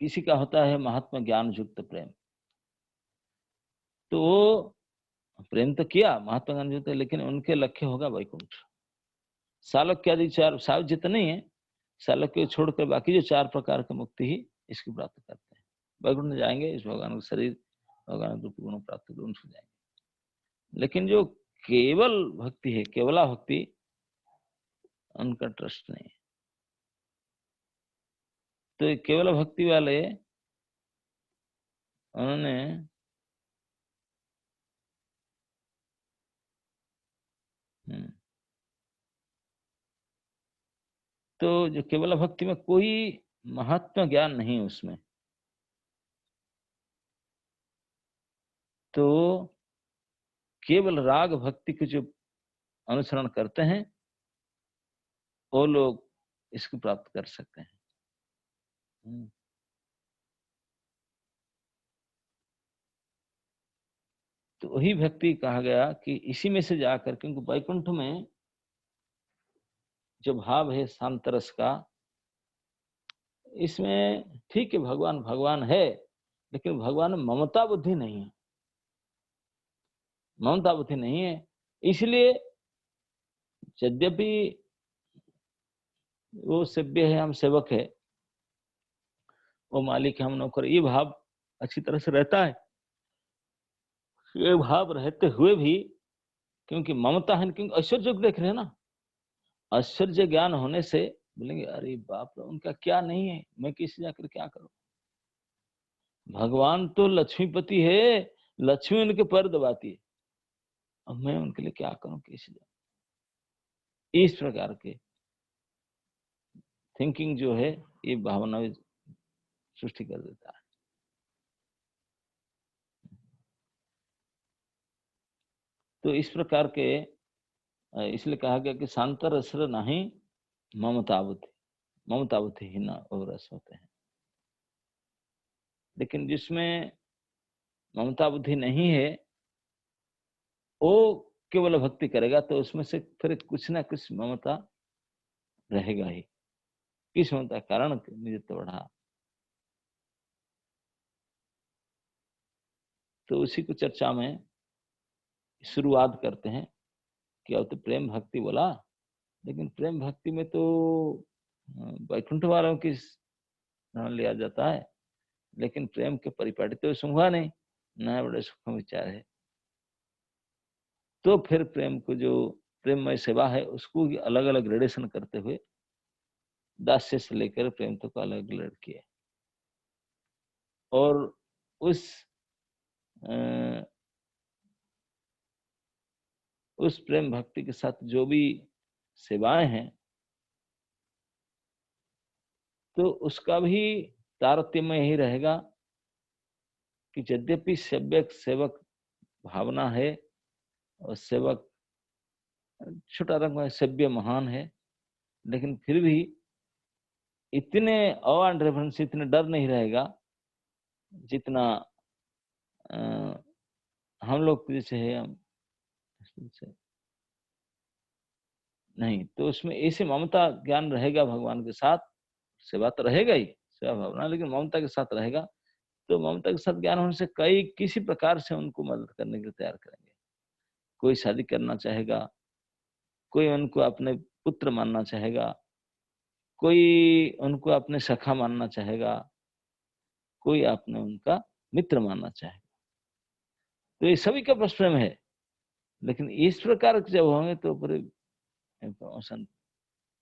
किसी का होता है महात्मा ज्ञान युक्त प्रेम, तो वो प्रेम तो किया महात्मा ज्ञान युक्त, लेकिन उनके लक्ष्य होगा वैकुंठ। सालोक्य आदि चार, साल जितने है सालोक्य छोड़कर बाकी जो चार प्रकार की मुक्ति ही इसकी प्राप्त करते हैं। वैकुंठ में जाएंगे, इस भगवान का शरीर, भगवान रूप गुण प्राप्त कर उनको जाएंगे। लेकिन जो केवल भक्ति है, केवला भक्ति, उनका ट्रस्ट नहीं है। तो केवल भक्ति वाले उन्होंने तो जो केवल भक्ति में कोई महात्मा ज्ञान नहीं है उसमें, तो केवल राग भक्ति के जो अनुसरण करते हैं वो लोग इसको प्राप्त कर सकते हैं। तो वही भक्ति कहा गया कि इसी में से जाकर, क्योंकि वैकुंठ में जो भाव है शांत रस का, इसमें ठीक है भगवान भगवान है, लेकिन भगवान में ममता बुद्धि नहीं है, ममता बुद्धि नहीं है। इसलिए यद्यपि वो सेव्य है, हम सेवक है, वो मालिक है, हम नौकर, ये भाव अच्छी तरह से रहता है। ये भाव रहते हुए भी क्योंकि ममता है, क्योंकि ऐश्वर्य देख रहे हैं ना, ऐश्वर्य ज्ञान होने से बोलेंगे अरे बाप रे, उनका क्या नहीं है, मैं किसी जाकर क्या करूं। भगवान तो लक्ष्मीपति है, लक्ष्मी उनके पैर दबाती है, अब मैं उनके लिए क्या करूं, किसी जाकर। इस प्रकार के थिंकिंग जो है, ये भावना सृष्टि कर देता है। तो इस प्रकार के इसलिए कहा गया कि शांत रस नहीं ममता बुद्धि, ममता बुद्धि ही ना और रस होते हैं। लेकिन जिसमें ममता बुद्धि नहीं है वो केवल भक्ति करेगा, तो उसमें से फिर कुछ ना कुछ ममता रहेगा ही। किस ममता कारण नित्य बढ़ा, तो उसी को चर्चा में शुरुआत करते हैं कि अब तो प्रेम भक्ति बोला, लेकिन प्रेम भक्ति में तो वैकुंठ वालों की नाम लिया जाता है, लेकिन प्रेम के परिपाटी तो सुंगा नहीं, नया बड़े सूक्ष्म विचार है। तो फिर प्रेम को जो प्रेममय सेवा है उसको अलग अलग ग्रेडेशन करते हुए दास्य से लेकर प्रेम तक अलग अलग किया। और उस प्रेम भक्ति के साथ जो भी सेवाएं हैं, तो उसका भी तारतम्य यही रहेगा कि यद्यपि सेवक सेवक भावना है और सेवक छोटा रंग में सेव्य महान है, लेकिन फिर भी इतने अवान रेफरेंस, इतने डर नहीं रहेगा जितना हम लोग जैसे है, हम नहीं। तो उसमें ऐसे ममता ज्ञान रहेगा भगवान के साथ, सेवा तो रहेगा ही, सेवा भावना, लेकिन ममता के साथ रहेगा। तो ममता के साथ ज्ञान होने से कई किसी प्रकार से उनको मदद करने के लिए तैयार करेंगे। कोई शादी करना चाहेगा, कोई उनको अपने पुत्र मानना चाहेगा, कोई उनको अपने सखा मानना चाहेगा, कोई अपने उनका मित्र मानना चाहेगा। तो ये सभी का बस प्रेम है, लेकिन इस प्रकार जब होंगे तो पूरे प्रमोशन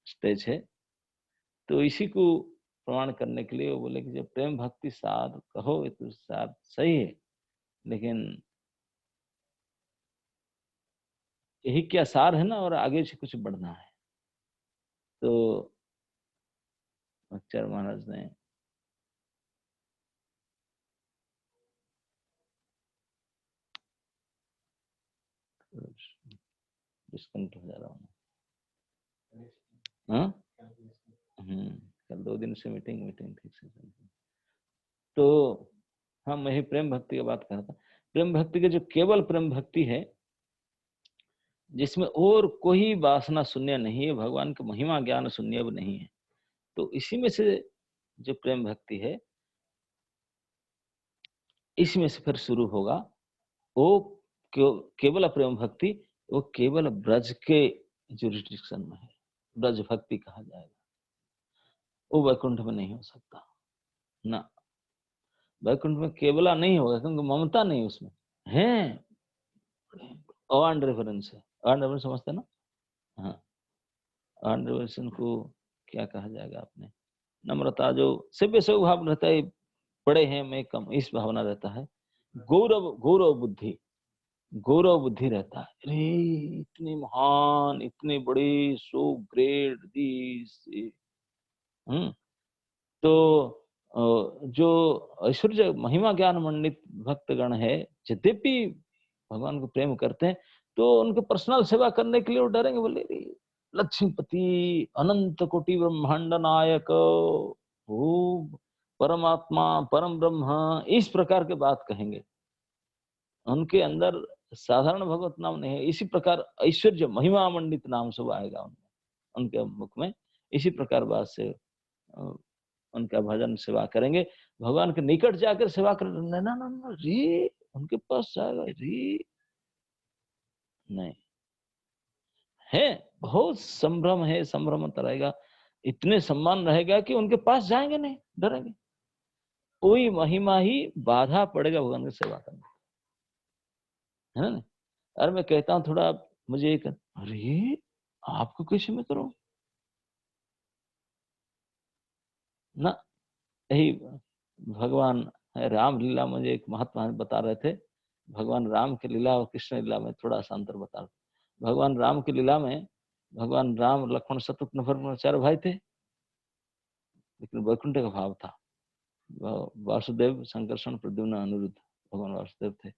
स्टेज है। तो इसी को प्रमाण करने के लिए वो बोले कि जब प्रेम भक्ति सार कहो तो सार सही है, लेकिन यही क्या सार है ना, और आगे से कुछ बढ़ना है। तो आचार्य महाराज ने डिस्कनेक्ट हो जा रहा हूँ। हाँ, कल 2 दिन से मीटिंग ठीक से। तो हाँ, मैं ही प्रेम भक्ति की बात कर रहा था। प्रेम भक्ति के जो केवल प्रेम भक्ति है, जिसमें और कोई वासना शून्य नहीं है, भगवान का महिमा ज्ञान शून्य भी नहीं है, तो इसी में से जो प्रेम भक्ति है, इसमें से फिर शुरू होगा वो केवल प्रेम भक्ति, वो केवल ब्रज के जुरिस्डिक्शन में है, ब्रज भक्ति कहा जाएगा। वो वैकुंठ में नहीं हो सकता। ना, वैकुंठ में केवला नहीं होगा क्योंकि ममता नहीं उसमें है। अवान रेफरेंस है, अवान रेफरेंस समझते हैं ना? हाँ, अवान रेफरेंस को क्या कहा जाएगा आपने? नम्रता, जो सभ्य स्वभाव रहता है, बड़े हैं मैं कम, इस भावना रहता है। गौरव, गौरव बुद्धि, गौरव बुद्धि रहता है, अरे इतने महान, इतने बड़े, सो ग्रेट दिस। हम्म। तो जो ऐश्वर्य महिमा ज्ञान मंडित भक्तगण है, यद्यपि भगवान को प्रेम करते हैं, तो उनके पर्सनल सेवा करने के लिए वो डरेंगे, बोले "अरे, लक्ष्मीपति, अनंत कोटि ब्रह्मांड नायक, वो परमात्मा, परम ब्रह्म", इस प्रकार के बात कहेंगे। उनके अंदर साधारण भगवत नाम नहीं है, इसी प्रकार ऐश्वर्य महिमा मंडित नाम सब आएगा उनके मुख में। इसी प्रकार बात से उनका भजन सेवा करेंगे, भगवान के निकट जाकर सेवा कर, ना ना ना ना, रे उनके पास जाएगा रे, नहीं है, बहुत संभ्रम है, संभ्रम रहेगा, इतने सम्मान रहेगा कि उनके पास जाएंगे नहीं, डरेंगे। कोई महिमा ही बाधा पड़ेगा भगवान की सेवा करने, है ना? अरे मैं कहता हूँ थोड़ा मुझे एक, अरे आपको कैसे मैं करूं ना, यही भगवान राम लीला, मुझे एक महात्मा बता रहे थे, भगवान राम की लीला और कृष्ण लीला में थोड़ा सा अंतर बता रहे। भगवान राम की लीला में भगवान राम, लक्ष्मण, शत्रुघ्न भरत चार भाई थे, लेकिन वैकुंठ का भाव था। वासुदेव, संकर्षण, प्रद्युम्न, अनिरुद्ध, भगवान वासुदेव थे,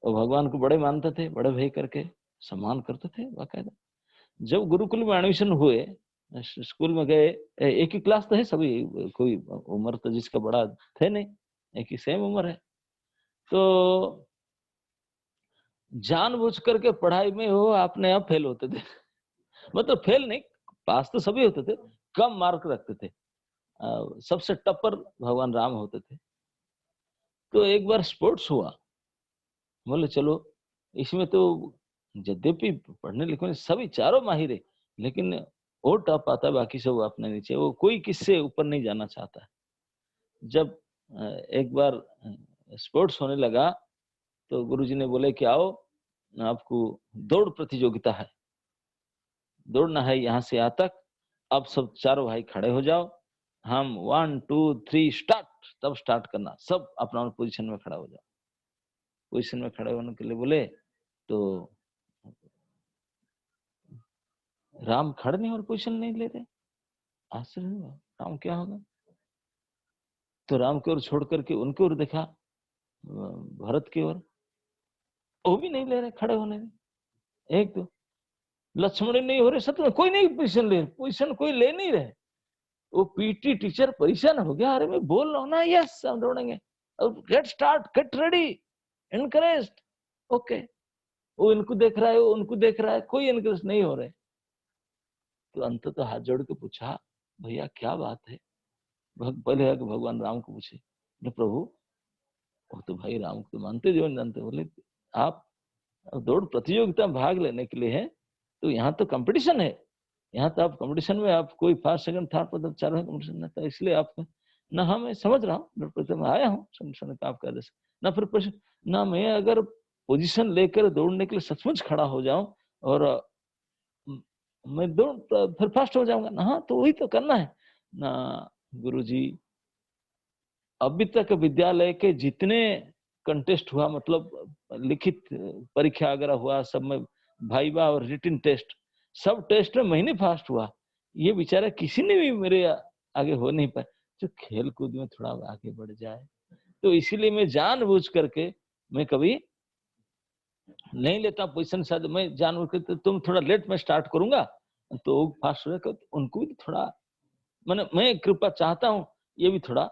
और भगवान को बड़े मानते थे, बड़े भाई करके सम्मान करते थे बाकायदा। जब गुरुकुल में एडमिशन हुए, स्कूल में गए, एक ही क्लास तो है सभी, कोई उम्र तो जिसका बड़ा थे नहीं, एक ही सेम उम्र है। तो जानबूझ करके पढ़ाई में वो अपने आप फेल होते थे। मतलब फेल नहीं, पास तो सभी होते थे, कम मार्क रखते थे। सबसे टप्पर भगवान राम होते थे। तो एक बार स्पोर्ट्स हुआ, बोले चलो इसमें तो यद्यपि पढ़ने लिखने में सभी चारों माहिर है, लेकिन वो टॉप आता है, बाकी सब अपने नीचे, वो कोई किससे ऊपर नहीं जाना चाहता है। जब एक बार स्पोर्ट्स होने लगा, तो गुरुजी ने बोले कि आओ, आपको दौड़ प्रतियोगिता है, दौड़ना है यहाँ से यहाँ तक। अब सब चारों भाई खड़े हो जाओ, हम 1 2 3 स्टार्ट, तब स्टार्ट करना, सब अपना पोजीशन में खड़ा हो जाओ। पोजीशन में खड़े होने के लिए बोले, तो राम खड़े नहीं और पोजीशन नहीं ले रहे। आश्चर्य हुआ, राम क्या होगा? तो राम की ओर छोड़ करके उनकी ओर देखा, भरत की ओर, वो भी नहीं ले रहे खड़े होने में। एक दो लक्ष्मण नहीं हो रहे, शत्रु कोई नहीं पोजीशन ले, पोजीशन कोई ले नहीं रहे। वो पीटी टीचर परेशान हो गया, अरे मैं बोल रहा हूँ ना, यस हम दौड़ेंगे, अब get start, get ready, encourage, okay. वो इनको देख रहा है, वो उनको देख रहा है, कोई इनकरेज नहीं हो रहे। तो अंत तो हाथ जोड़ के पूछा, भैया क्या बात है? पहले है कि भगवान राम को पूछे, प्रभु, वो तो भाई राम को तो मानते जो जानते, बोले आप दौड़ प्रतियोगिता में भाग लेने के लिए है, तो यहाँ तो कंपटीशन है, यहाँ तो आप कंपटीशन में आप कोई फर्स्ट सेकंड थर्ड पद चार कंपटीशन है, तो इसलिए आप ना, हाँ मैं समझ रहा हूँ, मैं आया हूँ संगठन का आपका आदेश ना, फिर प्रश्न ना, मैं अगर पोजीशन लेकर दौड़ने के लिए सचमुच खड़ा हो जाऊं और मैं दौड़ फिर फर्स्ट हो जाऊंगा ना, हाँ तो वही तो करना है ना गुरुजी। अभी तक विद्यालय के जितने कंटेस्ट हुआ, मतलब लिखित परीक्षा वगैरह हुआ, सब में भाईवा और रिटन टेस्ट, सब टेस्ट में महीने फास्ट हुआ, ये बेचारा किसी ने भी मेरे आगे हो नहीं पाया। जो खेल कूद में थोड़ा आगे बढ़ जाए, तो इसीलिए मैं जानबूझ करके मैं कभी नहीं लेता पोजीशन। शायद मैं जानबूझ कर, तो तुम थोड़ा लेट में स्टार्ट करूंगा तो फास्ट हो, उनको भी थोड़ा, मैं कृपा चाहता हूँ, ये भी थोड़ा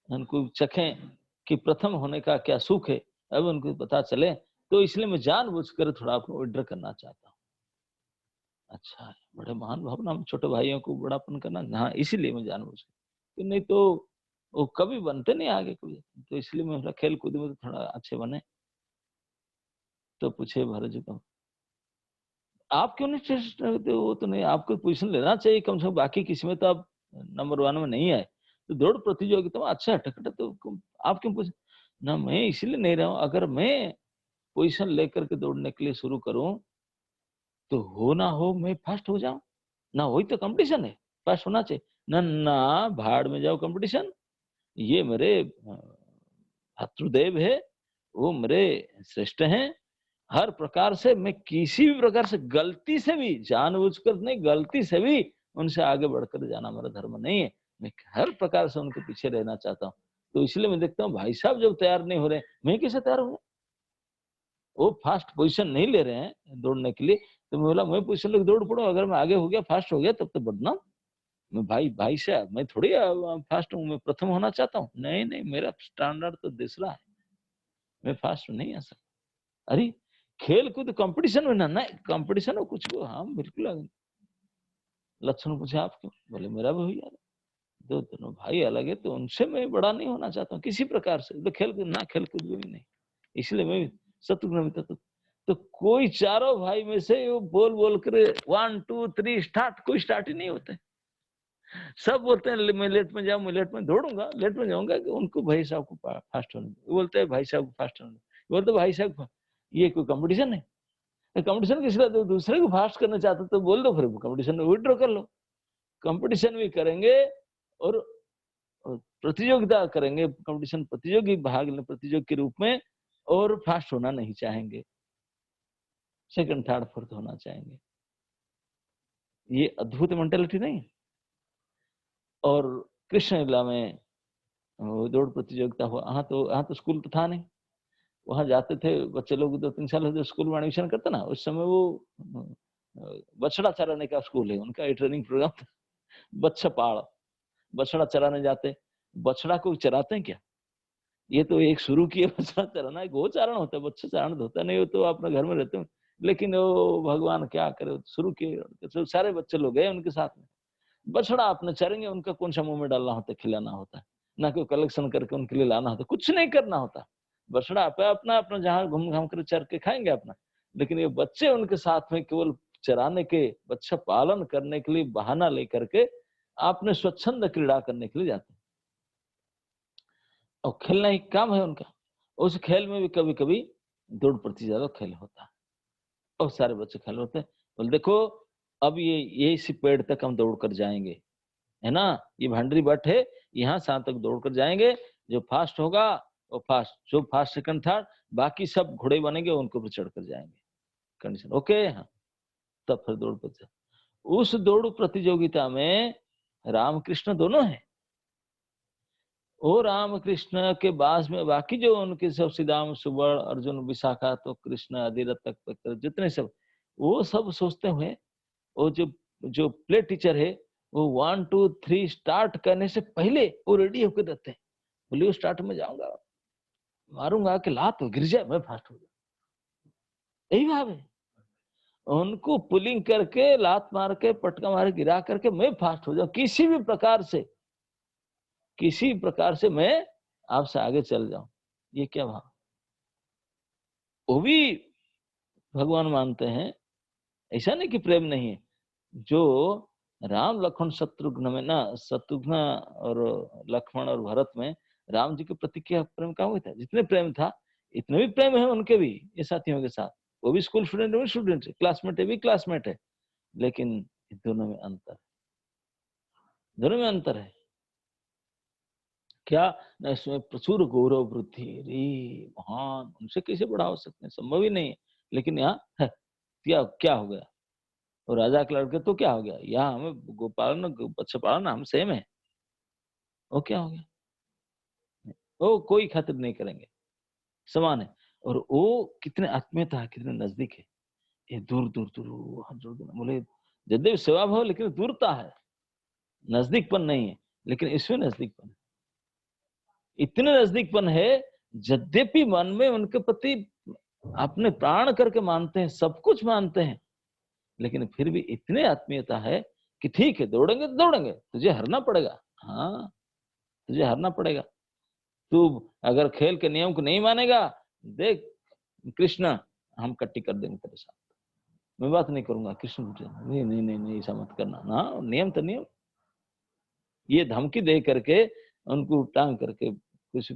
उनको चखें कि प्रथम होने का क्या सुख है, अब उनको पता चले। तो इसलिए मैं जानबूझकर थोड़ा आपको ऑर्डर करना चाहता हूँ। अच्छा है, बड़े महान भावना, हम छोटे भाइयों को बड़ापन करना, हाँ इसीलिए मैं जानबूझ कि नहीं तो वो कभी बनते नहीं आगे कभी, तो इसलिए मैं थोड़ा खेल कूद में तो थोड़ा अच्छे बने। तो पूछे भरत जी को, आप क्यों नहीं टेस्ट करते? वो तो नहीं, आपको पोजीशन लेना चाहिए कम से कम, बाकी किसी में तो आप नंबर 1 में नहीं आए, तो दौड़ प्रतियोगिता में अच्छा टकटा तो आप क्यों पूछ ना, मैं इसलिए नहीं रहा हूँ, अगर मैं पोजीशन लेकर के दौड़ने के लिए शुरू करूं तो हो ना हो मैं फर्स्ट हो जाऊं, ना वही तो कंपटीशन है, फर्स्ट होना चाहिए ना, ना भाड़ में जाओ कंपटीशन, ये मेरे शत्रुदेव है, वो मेरे श्रेष्ठ हैं, हर प्रकार से मैं किसी भी प्रकार से गलती से भी, जानबूझकर नहीं, गलती से भी उनसे आगे बढ़कर जाना मेरा धर्म नहीं है, मैं हर प्रकार से उनके पीछे रहना चाहता हूँ। तो इसलिए मैं देखता हूँ भाई साहब जब तैयार नहीं हो रहे, मैं कैसे तैयार हूँ? वो फास्ट पोजीशन नहीं ले रहे हैं दौड़ने के लिए, तो मैं बोला मैं पोजीशन लेकर दौड़ पड़ो, अगर मैं आगे हो गया, फास्ट हो गया, तब तो बदनाम। मैं भाई भाई साहब मैं थोड़ी फास्ट हूँ, मैं प्रथम होना चाहता हूँ, नहीं नहीं, मेरा स्टैंडर्ड तो दूसरा है, मैं फास्ट नहीं आ सकता। अरे खेल कूद कंपटीशन में ना, नहीं कंपटीशन हो कुछ को, हाँ बिल्कुल आगे। लक्षण पूछे आप क्यों? बोले मेरा भी भैया, दो दोनों भाई अलग है, तो उनसे मैं बड़ा नहीं होना चाहता हूँ किसी प्रकार से, तो खेल कूद ना, खेल कूद भी नहीं, इसलिए मैं शत्रुघ्न मित्र तो कोई चारों भाई में से वो बोल बोल कर 1 2 3 स्टार्ट, कोई स्टार्ट ही नहीं होते, सब बोलते हैं मैं लेट में जाऊं, मैं लेट में दौड़ूंगा, लेट में जाऊंगा, कि उनको भाई साहब को फास्ट होने दो, बोलते हैं भाई साहब को फास्ट होने दो, बोलते भाई साहब ये कोई कंपटीशन है? कंपटीशन किस लिए? तो दूसरे को फास्ट करना चाहते तो बोल दो, फिर कंपटीशन में विड्रॉ कर लो, कंपटीशन भी करेंगे और प्रतियोगिता करेंगे, कंपटीशन प्रतियोगी भाग लें प्रतियोगी के रूप में, और फास्ट होना नहीं चाहेंगे, सेकंड थर्ड फोर्थ होना चाहेंगे। ये अद्भुत मेंटेलिटी नहीं है? और कृष्ण लीला में दौड़ प्रतियोगिता हुआ, हाँ तो स्कूल तो था नहीं, वहां जाते थे बच्चे लोग, 2-3 साल जो स्कूल में एडमिशन करते ना, उस समय वो बछड़ा चराने का स्कूल है उनका, ये ट्रेनिंग प्रोग्राम था, बच्चा पाड़, बछड़ा चराने जाते, बछड़ा को चराते हैं क्या? ये तो एक शुरू किए बछड़ा चराना, एक गोचारण होता है, बच्चा चारण होता नहीं, हो तो अपने घर में रहते हो, लेकिन वो भगवान क्या करे, शुरू किए, तो सारे बच्चे लोग गए उनके साथ में, बछड़ा अपने चरेंगे, उनका कौन सा मुंह में डालना होता है, खिलाना होता है, ना कोई कलेक्शन करके उनके लिए लाना होता, कुछ नहीं करना होता, बछड़ा अपना अपना जहां घूम घाम कर चर के खाएंगे अपना, लेकिन ये बच्चे उनके साथ में केवल चराने के, बच्चा पालन करने के लिए बहाना लेकर के आपने स्वच्छंद क्रीड़ा करने के लिए जाते हैं, और खेलना ही काम है उनका, उस खेल में भी कभी कभी दौड़ प्रतियोगिता खेल होता है, और सारे बच्चे खेल होते हैं, बोले देखो अब ये इसी पेड़ तक हम दौड़ कर जाएंगे, है ना, ये भांडरी बट है, यहाँ शाम तक दौड़ कर जाएंगे, जो फास्ट होगा वो फास्ट, जो फास्ट सेकंड थर्ड, बाकी सब घोड़े बनेंगे उनके ऊपर चढ़ कर जाएंगे, कंडीशन ओके, हाँ, तब फिर दौड़ प्रतियोगिता, उस दौड़ प्रतियोगिता में रामकृष्ण दोनों हैं, वो रामकृष्ण के बाद में बाकी जो उनके सब सीधाम सुवर्ण अर्जुन विशाखा तो कृष्ण अधिरथ तक जितने सब, वो सब सोचते हुए, वो जो जो प्ले टीचर है, वो 1 2 3 स्टार्ट करने से पहले वो रेडी होकर रहते हैं, बोले वो स्टार्ट में जाऊंगा, मारूंगा कि लात तो गिर जाए, मैं फास्ट हो जाऊं, यही भाव है उनको, पुलिंग करके लात मार के पटका मार गिरा करके मैं फास्ट हो जाऊं, किसी प्रकार से मैं आपसे आगे चल जाऊं, ये क्या भाव? वो भी भगवान मानते हैं, ऐसा नहीं कि प्रेम नहीं है, जो राम लक्ष्मण शत्रुघ्न में ना, शत्रुघ्न और लक्ष्मण और भरत में राम जी के प्रति क्या प्रेम का हुआ था, जितने प्रेम था इतने भी प्रेम है उनके भी ये साथियों के साथ, वो भी स्कूल स्टूडेंट, वो स्टूडेंट है, क्लासमेट है भी क्लासमेट है, लेकिन दोनों में अंतर, दोनों में अंतर है क्या? न इसमें प्रचुर गौरव वृद्धि, रे महान, उनसे कैसे बड़ा हो सकते हैं, संभव ही नहीं है, लेकिन यहाँ है, क्या क्या हो गया, और राजा के लड़के तो क्या हो गया, यहाँ हमें गोपालन बच्चा पालन हम सेम है, वो क्या हो गया, वो कोई खातिर नहीं करेंगे, समान है, और वो कितने आत्मीयता है, कितने नजदीक है, ये दूर दूर दूर वहां दूर दूर, बोले यद्यपि सेवा भाव लेकिन दूरता है, नजदीकपन नहीं है, लेकिन इसमें नजदीकपन है, इतने नजदीकपन है, यद्यपि मन में उनके प्रति अपने प्राण करके मानते हैं, सब कुछ मानते हैं, लेकिन फिर भी इतने आत्मीयता है कि ठीक है दौड़ेंगे तो दौड़ेंगे, तुझे हरना पड़ेगा, हाँ तुझे हरना पड़ेगा, तू अगर खेल के नियम को नहीं मानेगा, देख कृष्ण हम कट्टी कर देंगे तेरे साथ, मैं बात नहीं करूंगा, कृष्ण नहीं नहीं नहीं नहीं ऐसा मत करना ना, नियम तो नियम, ये धमकी दे करके उनको टांग करके कुछ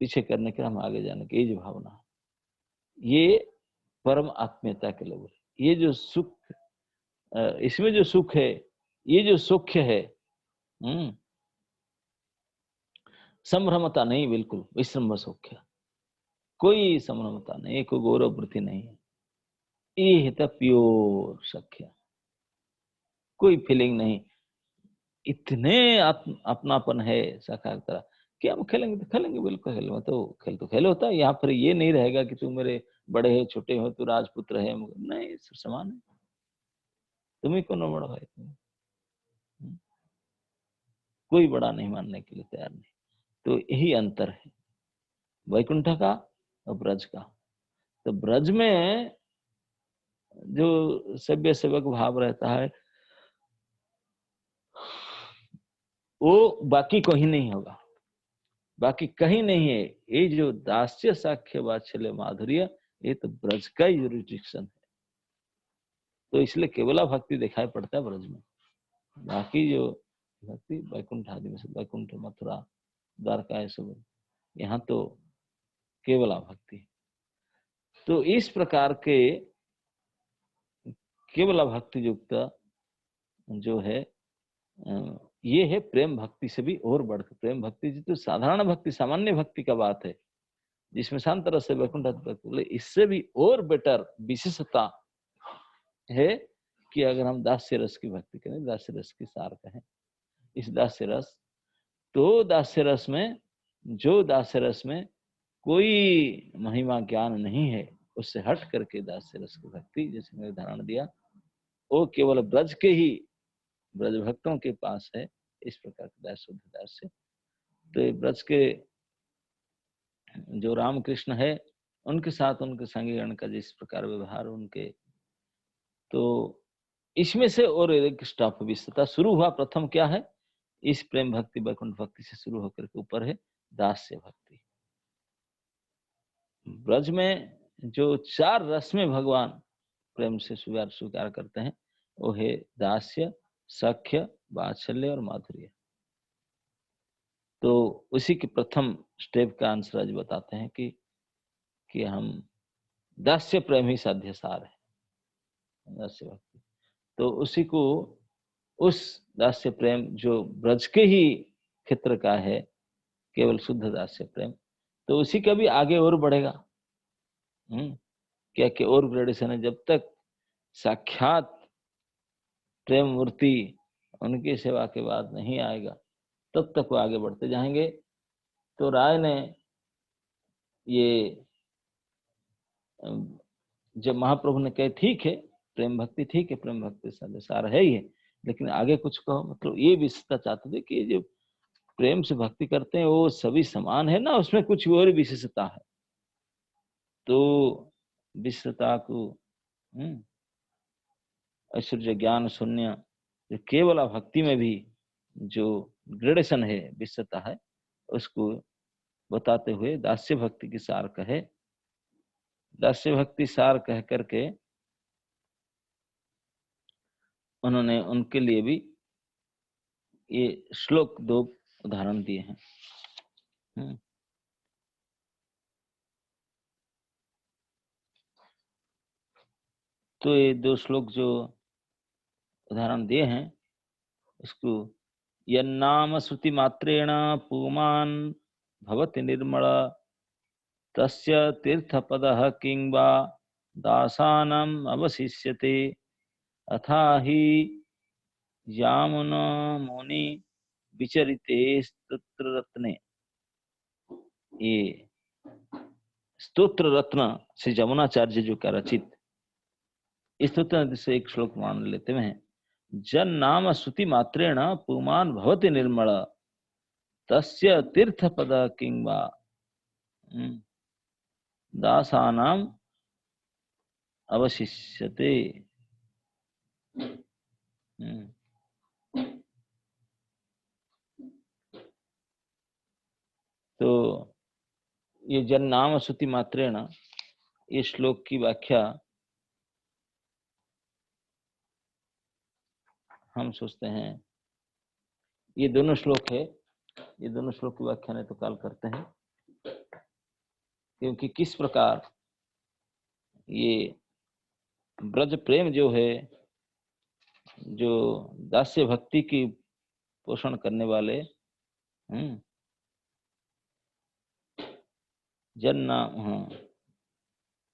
पीछे करने के हम आगे जाने की, ये जो भावना है, ये परम आत्मीयता के लेवल। ये जो सुख, इसमें जो सुख है, ये जो सौख्य है, संभ्रमता नहीं, बिल्कुल विश्रम्भ सौख्य, कोई संभ्रमता नहीं, कोई गौरव वृत्ति नहीं है। ये है प्योर सख्य, कोई फीलिंग नहीं, इतने अपनापन है सखा की तरह कि हम खेलेंगे तो खेलेंगे, बिल्कुल खेलेंगे, तो खेल होता है। यहाँ पर ये नहीं रहेगा कि तू मेरे बड़े है, छोटे हो, तू राजपुत्र है, नहीं, सब समान है, तुम्हें कौन बड़ा भाई, तुम कोई बड़ा नहीं मानने के लिए तैयार नहीं। तो यही अंतर है वैकुंठ का और ब्रज का। तो ब्रज में जो सभ्य सेवक भाव रहता है, वो बाकी कहीं नहीं होगा, बाकी कहीं नहीं है। ये जो दास्य साख्य वात्सल्य माधुर्य, ये तो ब्रज का ही जुरिडिक्शन है। तो इसलिए केवला भक्ति दिखाई पड़ता है ब्रज में, बाकी जो भक्ति वैकुंठ आदि में से, वैकुंठ, मथुरा, द्वारका, है सब, यहाँ तो केवला भक्ति। तो इस प्रकार के केवला भक्ति युक्त जो है, ये है प्रेम भक्ति से भी और बढ़कर। प्रेम भक्ति तो साधारण भक्ति, सामान्य भक्ति का बात है, जिसमें शांत रस से वैकुंठ, इससे भी और बेटर विशेषता है कि अगर हम दास्य रस की भक्ति करें, दास्य रस की सार कहें, इस दास्य रस, तो दास्य रस में, जो दास्य रस में कोई महिमा ज्ञान नहीं है, उससे हट करके दास्य रस की भक्ति, जैसे मैंने उदाहरण दिया, वो केवल ब्रज के ही ब्रज भक्तों के पास है। इस प्रकार के दास, शुद्ध दास्य। तो ये ब्रज के जो रामकृष्ण है, उनके साथ उनके संगीगण का जिस प्रकार व्यवहार उनके, तो इसमें से और एक स्टॉप विस्तृता शुरू हुआ। प्रथम क्या है, इस प्रेम भक्ति वैकुंठ भक्ति से शुरू होकर के ऊपर है दास्य भक्ति। ब्रज में जो 4 रस में भगवान प्रेम से स्वीकार करते हैं, वो है दास्य, सख्य, वात्सल्य और माधुर्य। तो उसी के प्रथम स्टेप का आंसर आज बताते हैं कि हम दास्य प्रेम ही साध्य सार है, दास्य भक्ति। तो उसी को, उस दास्य प्रेम जो ब्रज के ही क्षेत्र का है, केवल शुद्ध दास्य प्रेम, तो उसी का भी आगे और बढ़ेगा। क्या क्या और ग्रेडेशन है, जब तक साक्षात प्रेम मूर्ति उनकी सेवा के बाद नहीं आएगा, तब तक वो आगे बढ़ते जाएंगे। तो राय ने ये, जब महाप्रभु ने कहे ठीक है प्रेम भक्ति, ठीक है प्रेम भक्ति सार है ही है, लेकिन आगे कुछ कहो, मतलब ये विशेषता चाहते थे कि जो प्रेम से भक्ति करते हैं वो सभी समान है ना, उसमें कुछ और विशेषता है। तो विशेषता को ऐश्वर्य ज्ञान शून्य, जो केवल भक्ति में भी जो ग्रेडेशन है, विशेषता है, उसको बताते हुए दास्य भक्ति की सार कहे। दास्य भक्ति सार कह करके उन्होंने उनके लिए भी ये श्लोक 2 उदाहरण दिए हैं। तो ये 2 श्लोक जो उदाहरण दिए हैं, उसको, यन्नाम श्रुति मात्रेण पुमान् भवति निर्मल, तस्य तीर्थपदः किं वा दासानाम् अवशिष्यते, अथा हि यामुन मुनि विचरिते स्तोत्र रत्ने। ये स्तोत्र रत्न से जमुनाचार्य जो का रचित स्तोत्र से एक श्लोक मान लेते हैं। जन नाम श्रुति मात्रेण पुमान् भवति निर्मल, तस्य तीर्थपद किं वा दासानाम अवशिष्यते। तो ये जन नाम श्रुति मात्रेण, ये श्लोक की व्याख्या हम सोचते हैं, ये दोनों श्लोक है ये दोनों श्लोक की व्याख्या नहीं तो काल करते हैं, क्योंकि किस प्रकार ये ब्रज प्रेम जो है, जो दास्य भक्ति की पोषण करने वाले जन्ना, हाँ,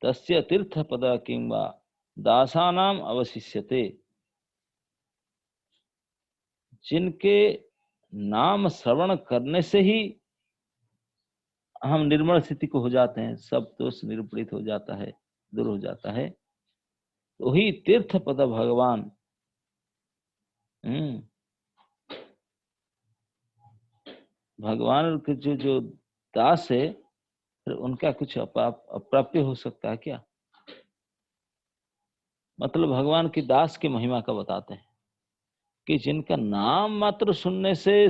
तस्य तीर्थ पद किंवा दासानाम अवशिष्यते, जिनके नाम श्रवण करने से ही हम निर्मल स्थिति को हो जाते हैं, सब दोष निरूपित हो जाता है, दूर हो जाता है, तो ही तीर्थ पद भगवान भगवान के जो जो दास है, फिर उनका कुछ अप्राप्य हो सकता है क्या? मतलब भगवान की दास की महिमा का बताते हैं कि जिनका नाम मात्र सुनने से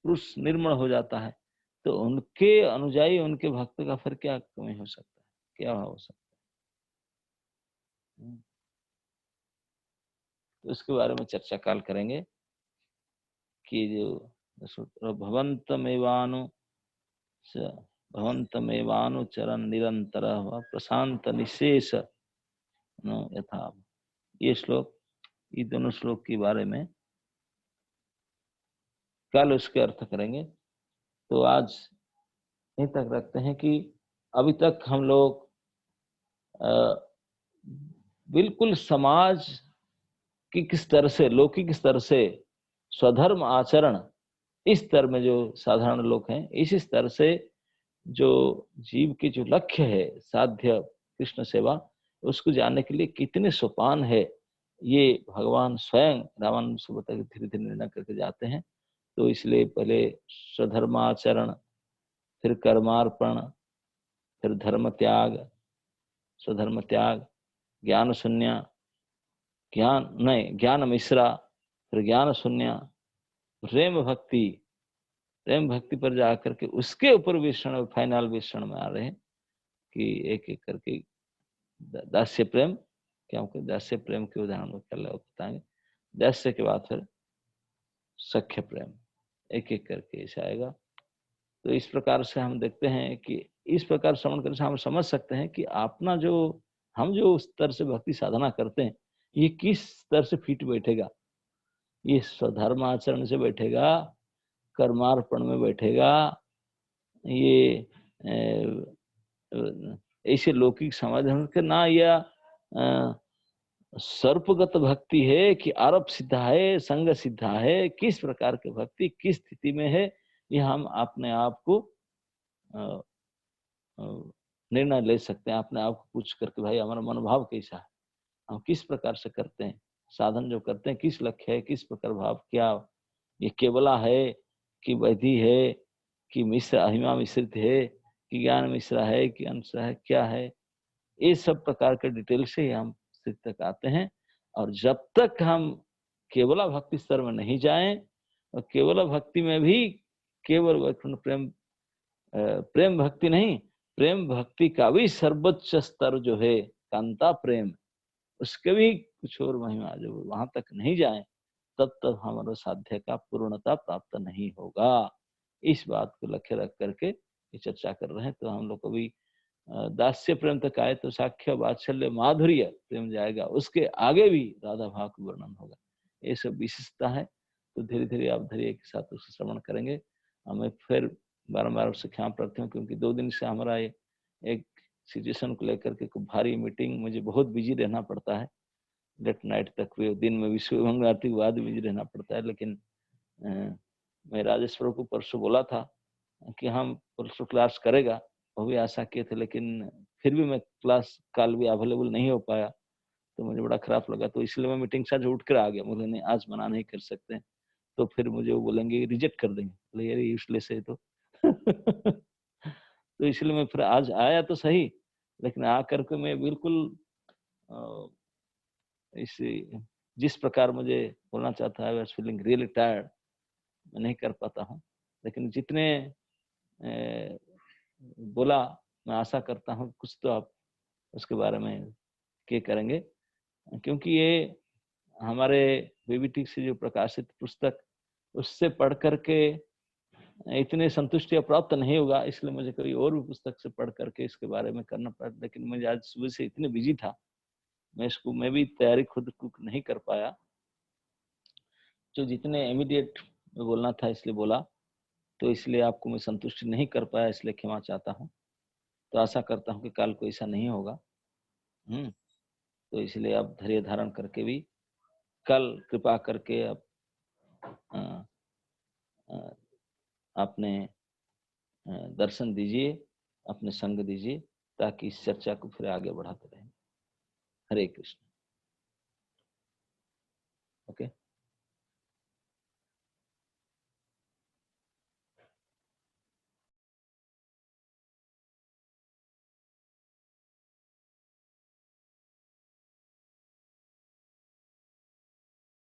पुरुष निर्मल हो जाता है, तो उनके अनुयायी, उनके भक्त का फिर क्या कमी हो सकता है, क्या हो सकता है? तो इसके बारे में चर्चा काल करेंगे कि जो भवन्तमेवानु चरण निरंतर प्रशांत निशेष यथा, ये श्लोक, ये दोनों श्लोक के बारे में कल उसके अर्थ करेंगे। तो आज यहीं तक रखते हैं कि अभी तक हम लोग बिल्कुल समाज की किस तरह से, लौकिक स्तर से स्वधर्म आचरण, इस स्तर में जो साधारण लोग हैं, इस स्तर से जो जीव के जो लक्ष्य है साध्य कृष्ण सेवा, उसको जानने के लिए कितने सोपान है, ये भगवान स्वयं रामानंद सुबह धीरे धीरे निर्णय करके जाते हैं। तो इसलिए पहले स्वधर्माचरण, फिर कर्मार्पण, फिर धर्म त्याग, स्वधर्म त्याग, ज्ञान शून्य, ज्ञान मिश्रा, फिर ज्ञान शून्य, प्रेम भक्ति, प्रेम भक्ति पर जाकर के उसके ऊपर विषण, फाइनल विषण में आ रहे हैं कि एक एक करके दास्य प्रेम, क्या हमको दास्य प्रेम के उदाहरण कल बताएंगे। दास्य के बाद फिर सख्य प्रेम, एक एक करके ऐसा आएगा। तो इस प्रकार से हम देखते हैं कि इस प्रकार श्रवण करने से हम समझ सकते हैं कि अपना जो, हम जो स्तर से भक्ति साधना करते हैं, ये किस स्तर से फिट बैठेगा। ये स्वधर्म आचरण से बैठेगा, कर्मार्पण में बैठेगा, ये ऐसे लौकिक समाधान के ना, या सर्पगत भक्ति है कि आरोप सिद्धा है, संग सिद्धा है, किस प्रकार की भक्ति किस स्थिति में है, ये हम अपने आप को निर्णय ले सकते हैं। अपने आप को पूछ करके भाई हमारा मनोभाव कैसा है, हम किस प्रकार से करते हैं, साधन जो करते हैं किस लक्ष्य है, किस प्रकार भाव, क्या ये केवला है कि वैधि है कि मिश्र अहिमा मिश्रित है कि ज्ञान मिश्रा है कि अंश है, क्या है, ये सब प्रकार के डिटेल से ही हम स्थिति तक आते हैं। और जब तक हम केवला भक्ति स्तर में नहीं जाएं, और केवला भक्ति में भी केवल प्रेम, प्रेम भक्ति नहीं, प्रेम भक्ति का भी सर्वोच्च स्तर जो है कांता प्रेम, उसके भी कुछ और महिमा, जो वहां तक नहीं जाए तब तक हमारे साध्य का पूर्णता प्राप्त नहीं होगा। इस बात को लक्ष्य रख करके ये चर्चा कर रहे हैं। तो हम लोग को भी दास्य प्रेम तक आए तो साख्य वात्सल्य माधुर्य प्रेम जाएगा, उसके आगे भी राधा भाव का वर्णन होगा। ये सब विशेषता है। तो धीरे धीरे आप धैर्य के साथ उसका श्रवण करेंगे। हमें फिर बारम्बार उससे क्षमा प्रार्थी हूँ, क्योंकि 2 दिन से हमारा एक सिचुएशन को लेकर के खूब भारी मीटिंग, मुझे बहुत बिजी रहना पड़ता है, लेट नाइट तक भी, दिन में विश्व मंगल आरती के बाद बिजी रहना पड़ता है। लेकिन मैं राजेश्वर को परसों बोला था कि हम परसों क्लास करेगा, वो भी आशा किए थे, लेकिन फिर भी मैं क्लास कल भी अवेलेबल नहीं हो पाया, तो मुझे बड़ा खराब लगा। तो इसलिए मैं मीटिंग से उठ कर आ गया, बोले नहीं आज मना नहीं कर सकते, तो फिर मुझे वो बोलेंगे रिजेक्ट कर देंगे, बोले यार यूजलेस है तो तो इसलिए मैं फिर आज आया तो सही, लेकिन आकर के मैं बिल्कुल इस जिस प्रकार मुझे बोलना चाहता है, I was feeling really tired, मैं नहीं कर पाता हूँ। लेकिन जितने बोला, मैं आशा करता हूँ कुछ तो आप उसके बारे में के करेंगे, क्योंकि ये हमारे बीबीटी से जो प्रकाशित पुस्तक उससे पढ़ करके इतने संतुष्टि प्राप्त नहीं होगा, इसलिए मुझे कोई और भी पुस्तक से पढ़ करके इसके बारे में करना पड़ा। लेकिन मुझे आज सुबह से इतने बिजी था, मैं भी तैयारी खुद नहीं कर पाया। जो जितने इमीडिएट में बोलना था इसलिए बोला, तो इसलिए आपको मैं संतुष्ट नहीं कर पाया, इसलिए क्षमा चाहता हूँ। तो आशा करता हूँ कि कल को ऐसा नहीं होगा। तो इसलिए आप धैर्य धारण करके भी कल कृपा करके आप अपने दर्शन दीजिए, अपने संग दीजिए, ताकि इस चर्चा को फिर आगे बढ़ाते रहें। हरे कृष्ण। ओके।